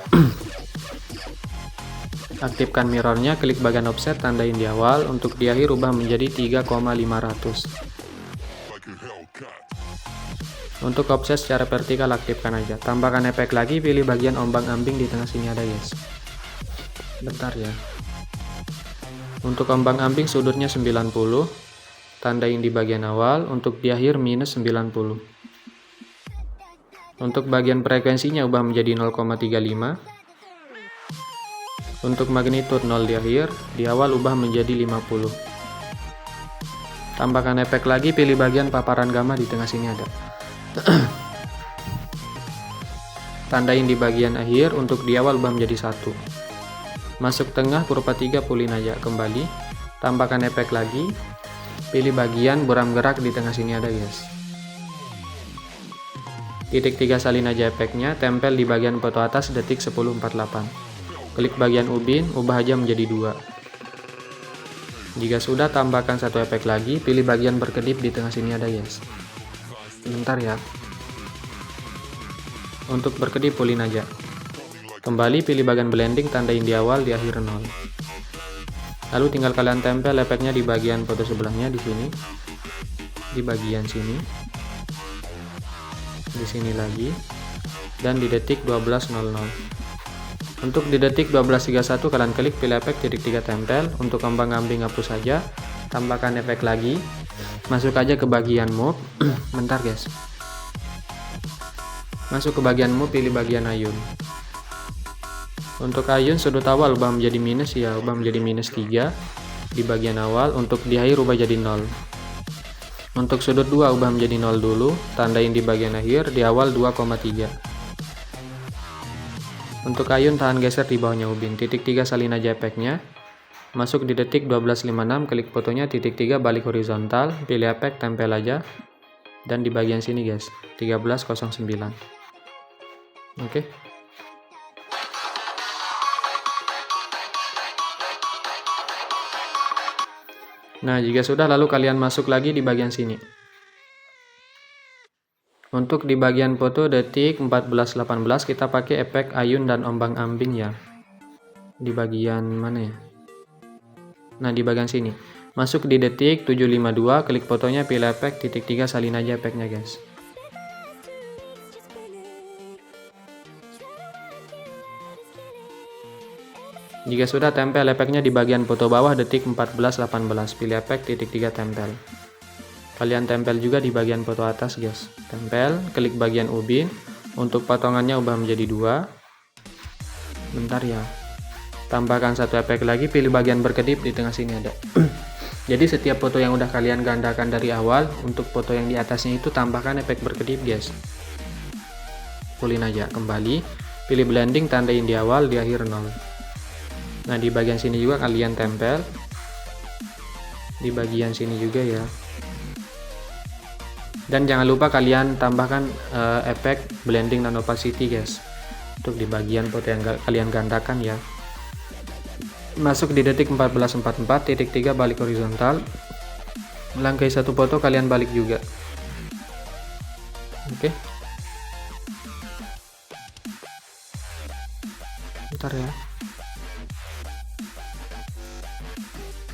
Aktifkan mirrornya, klik bagian offset, tandain di awal. Untuk di akhir ubah menjadi 3,500. Untuk offset secara vertikal aktifkan aja. Tambahkan efek lagi, pilih bagian ombang-ambing di tengah sini ada guys. Bentar ya. Untuk ombang-ambing sudutnya 90. Tandain di bagian awal, untuk di akhir minus 90. Untuk bagian frekuensinya ubah menjadi 0,35. Untuk magnitude 0 di akhir, di awal ubah menjadi 50. Tambahkan efek lagi, pilih bagian paparan gamma di tengah sini ada. Tandain di bagian akhir, untuk di awal ubah menjadi 1. Masuk tengah kurva 3 pulin aja kembali. Tambahkan efek lagi, pilih bagian buram gerak di tengah sini ada guys. Titik 3 salin aja efeknya, tempel di bagian foto atas detik 10.48. Klik bagian ubin, ubah aja menjadi 2. Jika sudah, tambahkan satu efek lagi, pilih bagian berkedip di tengah sini ada guys. Bentar ya. Untuk berkedip pulin aja. Kembali pilih bagian blending, tandain di awal, di akhir 0. Lalu tinggal kalian tempel efeknya di bagian foto sebelahnya di sini. Di bagian sini. Di sini lagi. Dan di detik 12.00. Untuk di detik 12.31 kalian klik pilih efek titik 3 tempel. Untuk ombang-ambing hapus saja. Tambahkan efek lagi. Masuk aja ke bagian move. Bentar guys. Masuk ke bagian move, pilih bagian ayun. Untuk ayun sudut awal ubah menjadi minus ya, ubah menjadi minus 3 di bagian awal. Untuk di akhir ubah jadi 0. Untuk sudut 2 ubah menjadi 0 dulu, tandain di bagian akhir, di awal 2,3. Untuk ayun tahan geser di bawahnya ubin, titik 3 salin aja efeknya. Masuk di detik 12.56, klik fotonya titik 3 balik horizontal, pilih efek tempel aja. Dan di bagian sini guys, 13.09. Oke. Nah, jika sudah lalu kalian masuk lagi di bagian sini. Untuk di bagian foto detik 14.18 kita pakai efek ayun dan ombang-ambing ya. Di bagian mana ya? Nah, di bagian sini. Masuk di detik 7.52, klik fotonya, pilih efek titik 3 salin aja efeknya guys. Jika sudah, tempel efeknya di bagian foto bawah detik 14-18. Pilih efek titik 3 tempel. Kalian tempel juga di bagian foto atas guys. Tempel, klik bagian ubin. Untuk potongannya ubah menjadi 2. Bentar ya. Tambahkan satu efek lagi, pilih bagian berkedip di tengah sini ada. Jadi setiap foto yang udah kalian gandakan dari awal, untuk foto yang di atasnya itu tambahkan efek berkedip guys. Pulin aja, kembali. Pilih blending, tandain di awal, di akhir 0. Nah, di bagian sini juga kalian tempel. Di bagian sini juga ya. Dan jangan lupa kalian tambahkan efek blending dan opacity guys. Untuk di bagian foto yang kalian gandakan ya. Masuk di detik 14.44, titik 3 balik horizontal. Melangkai satu foto, kalian balik juga. Oke. Bentar ya.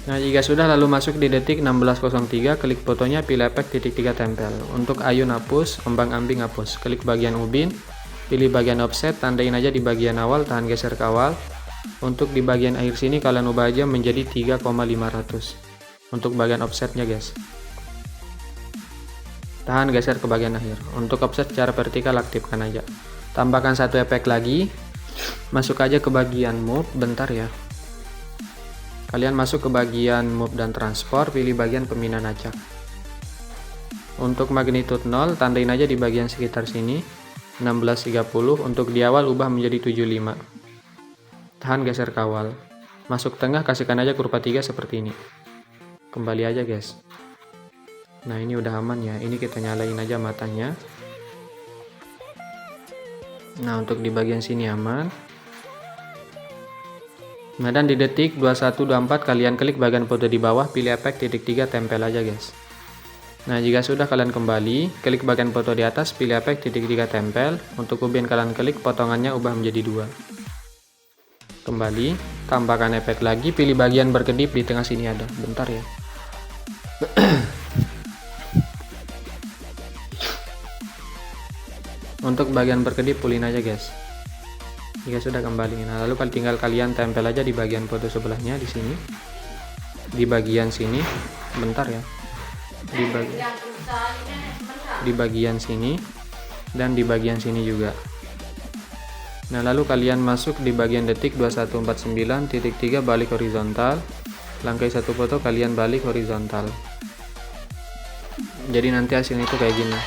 Nah, jika sudah, lalu masuk di detik 16.03, klik fotonya, pilih efek titik 3 tempel. Untuk ayun hapus, ombang-ambing hapus. Klik bagian ubin, pilih bagian offset, tandain aja di bagian awal, tahan geser ke awal. Untuk di bagian akhir sini kalian ubah aja menjadi 3,500. Untuk bagian offsetnya guys. Tahan geser ke bagian akhir. Untuk offset secara vertikal aktifkan aja. Tambahkan satu efek lagi. Masuk aja ke bagian move, bentar ya. Kalian masuk ke bagian move dan transport, pilih bagian pembinaan acak. Untuk magnitude 0, tandain aja di bagian sekitar sini, 1630. Untuk di awal ubah menjadi 75. Tahan geser ke awal. Masuk tengah, kasihkan aja kurva 3 seperti ini. Kembali aja guys. Nah, ini udah aman ya. Ini kita nyalain aja matanya. Nah, untuk di bagian sini aman. Nah, dan di detik 21.24 kalian klik bagian foto di bawah, pilih efek titik 3 tempel aja guys. Nah, jika sudah kalian kembali, klik bagian foto di atas, pilih efek titik 3 tempel. Untuk ubin kalian klik, potongannya ubah menjadi 2. Kembali, tambahkan efek lagi, pilih bagian berkedip di tengah sini ada. Bentar ya. Untuk bagian berkedip pulin aja guys. Jika sudah kembali, nah lalu tinggal kalian tempel aja di bagian foto sebelahnya di sini, di bagian sini, bentar ya, di bagian sini dan di bagian sini juga. Nah, lalu kalian masuk di bagian detik 2149 titik 3 balik horizontal, langkai satu foto kalian balik horizontal. Jadi nanti hasilnya itu kayak gini.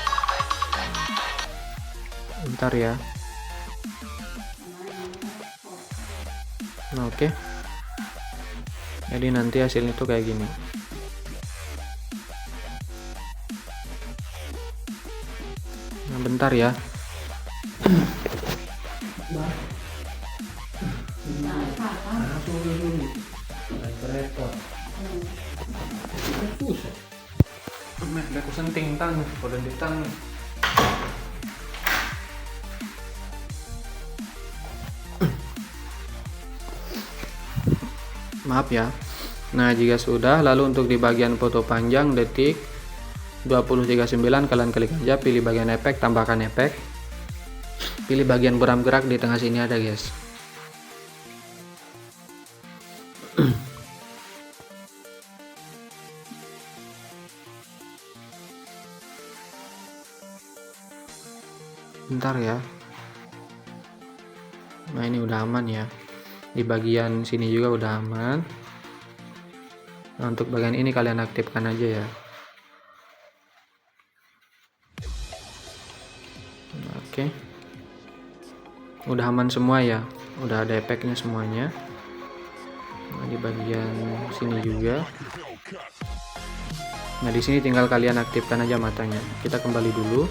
Bentar ya. Nah, oke. Jadi nanti hasilnya itu kayak gini. Nah, bentar ya. Aku senting tan, pada ditang. Maaf ya. Nah, jika sudah, lalu untuk di bagian foto panjang detik 20.39 kalian klik aja, pilih bagian efek, tambahkan efek. Pilih bagian buram gerak di tengah sini ada guys. Bentar ya. Nah, ini udah aman ya. Di bagian sini juga udah aman. Nah, untuk bagian ini kalian aktifkan aja ya. Oke. Udah aman semua ya. Udah ada efeknya semuanya. Nah, di bagian sini juga. Nah, di sini tinggal kalian aktifkan aja matanya. Kita kembali dulu.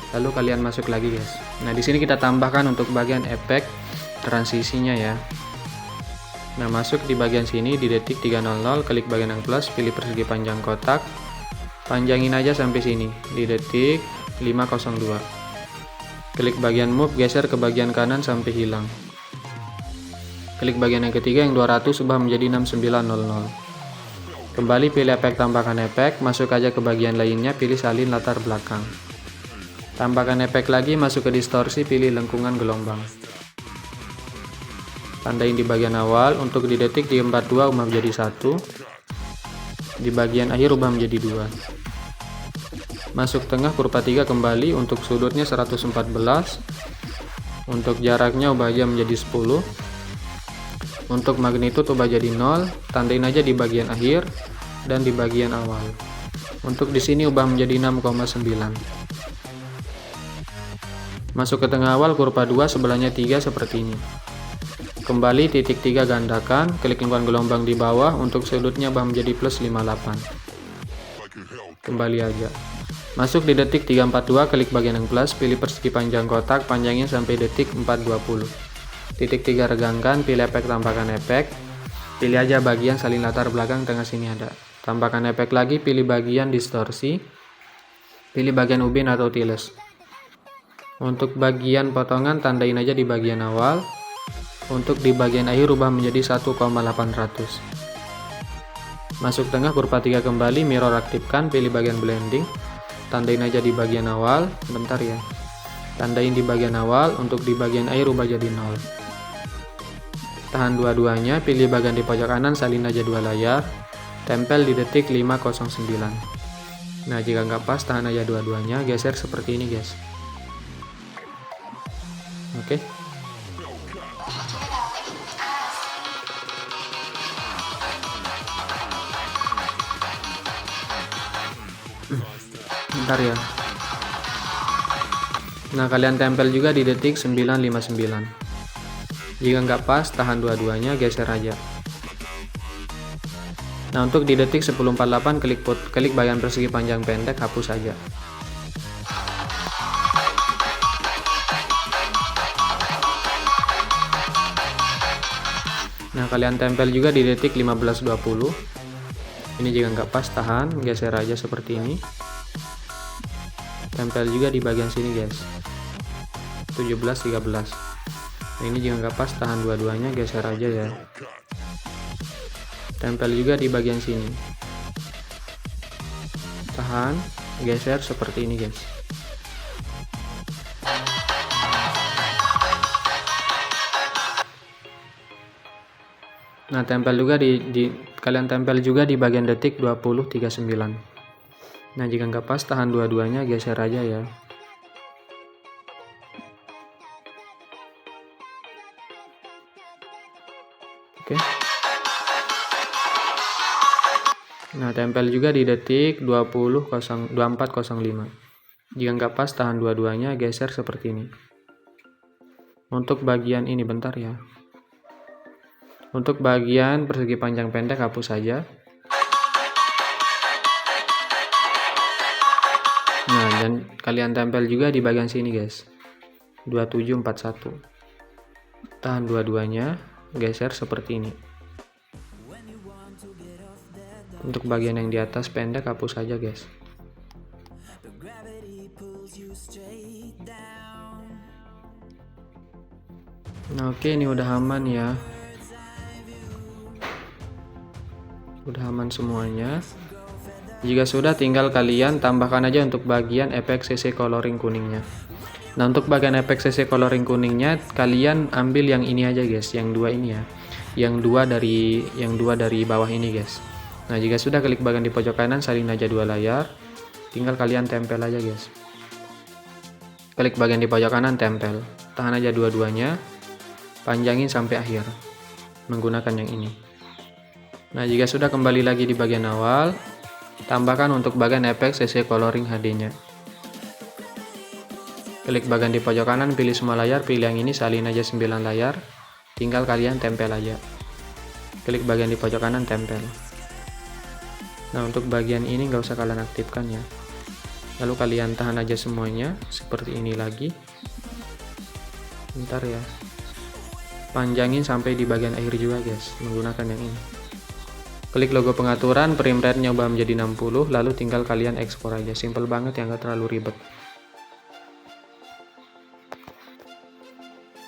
Lalu kalian masuk lagi guys. Nah, di sini kita tambahkan untuk bagian efek transisinya ya. Nah, masuk di bagian sini di detik 300, klik bagian yang plus, pilih persegi panjang kotak, panjangin aja sampai sini di detik 502. Klik bagian move, geser ke bagian kanan sampai hilang. Klik bagian yang ketiga yang 200, ubah menjadi 6900. Kembali pilih efek, tambahkan efek, masuk aja ke bagian lainnya, pilih salin latar belakang. Tambahkan efek lagi, masuk ke distorsi, pilih lengkungan gelombang. tandain di bagian awal. Untuk di detik di 42 ubah menjadi 1, di bagian akhir ubah menjadi 2. Masuk tengah kurva 3 kembali. Untuk sudutnya 114, untuk jaraknya ubah aja menjadi 10, untuk magnitud ubah jadi 0, tandain aja di bagian akhir dan di bagian awal. Untuk di sini ubah menjadi 6,9. Masuk ke tengah awal kurva 2, sebelahnya 3 seperti ini. Kembali titik 3 gandakan, klik lingkaran gelombang di bawah. Untuk sudutnya ubah menjadi plus 58. Kembali aja. Masuk di detik 342, klik bagian yang plus, pilih persegi panjang kotak, panjangnya sampai detik 420. Titik 3 regangkan, pilih efek tambahkan efek. Pilih aja bagian salin latar belakang, tengah sini ada. Tambahkan efek lagi, pilih bagian distorsi. Pilih bagian ubin atau tiles. Untuk bagian potongan tandain aja di bagian awal. Untuk di bagian akhir ubah menjadi 1,800. Masuk tengah kurva 3 kembali, mirror aktifkan, pilih bagian blending. Tandain aja di bagian awal, bentar ya. Tandain di bagian awal, untuk di bagian akhir ubah jadi 0. Tahan dua-duanya, pilih bagian di pojok kanan, salin aja 2 layar. Tempel di detik 509. Nah, jika nggak pas, tahan aja dua-duanya, geser seperti ini guys. Oke. Bentar ya. Nah, kalian tempel juga di detik 959. Jika nggak pas, tahan dua-duanya, geser aja. Nah, untuk di detik 1048, klik bagian persegi panjang pendek, hapus aja. Nah, kalian tempel juga di detik 1520. Ini jika nggak pas, tahan, geser aja seperti ini. Tempel juga di bagian sini guys, 1713. Nah, ini jika nggak pas, tahan dua-duanya, geser aja ya. Tempel juga di bagian sini, tahan, geser seperti ini guys. Nah, tempel juga kalian tempel juga di bagian detik 2039. Nah, jika nggak pas, tahan dua-duanya, geser aja ya. Oke. Nah, tempel juga di detik 2405. Jika nggak pas, tahan dua-duanya, geser seperti ini. Untuk bagian ini, bentar ya. Untuk bagian persegi panjang pendek, hapus saja. Nah, dan kalian tempel juga di bagian sini guys, 2741. Tahan dua-duanya, geser seperti ini. Untuk bagian yang di atas pendek, hapus saja guys. Nah, oke, ini udah aman ya. Udah aman semuanya. Jika sudah, tinggal kalian tambahkan aja untuk bagian efek CC coloring kuningnya. Nah, untuk bagian efek CC coloring kuningnya, kalian ambil yang ini aja guys, yang dua ini ya. Yang dua dari bawah ini guys. Nah, jika sudah, klik bagian di pojok kanan, salin aja 2 layar. Tinggal kalian tempel aja guys. Klik bagian di pojok kanan, tempel. Tahan aja dua-duanya. Panjangin sampai akhir menggunakan yang ini. Nah, jika sudah, kembali lagi di bagian awal. Tambahkan untuk bagian efek CC coloring HD-nya. Klik bagian di pojok kanan, pilih semua layar, pilih yang ini, salin aja 9 layar. Tinggal kalian tempel aja. Klik bagian di pojok kanan, tempel. Nah, untuk bagian ini nggak usah kalian aktifkan ya. Lalu kalian tahan aja semuanya seperti ini lagi. Bentar ya. Panjangin sampai di bagian akhir juga guys, menggunakan yang ini. Klik logo pengaturan, frame rate-nya ubah menjadi 60, lalu tinggal kalian ekspor aja. Simple banget ya, nggak terlalu ribet.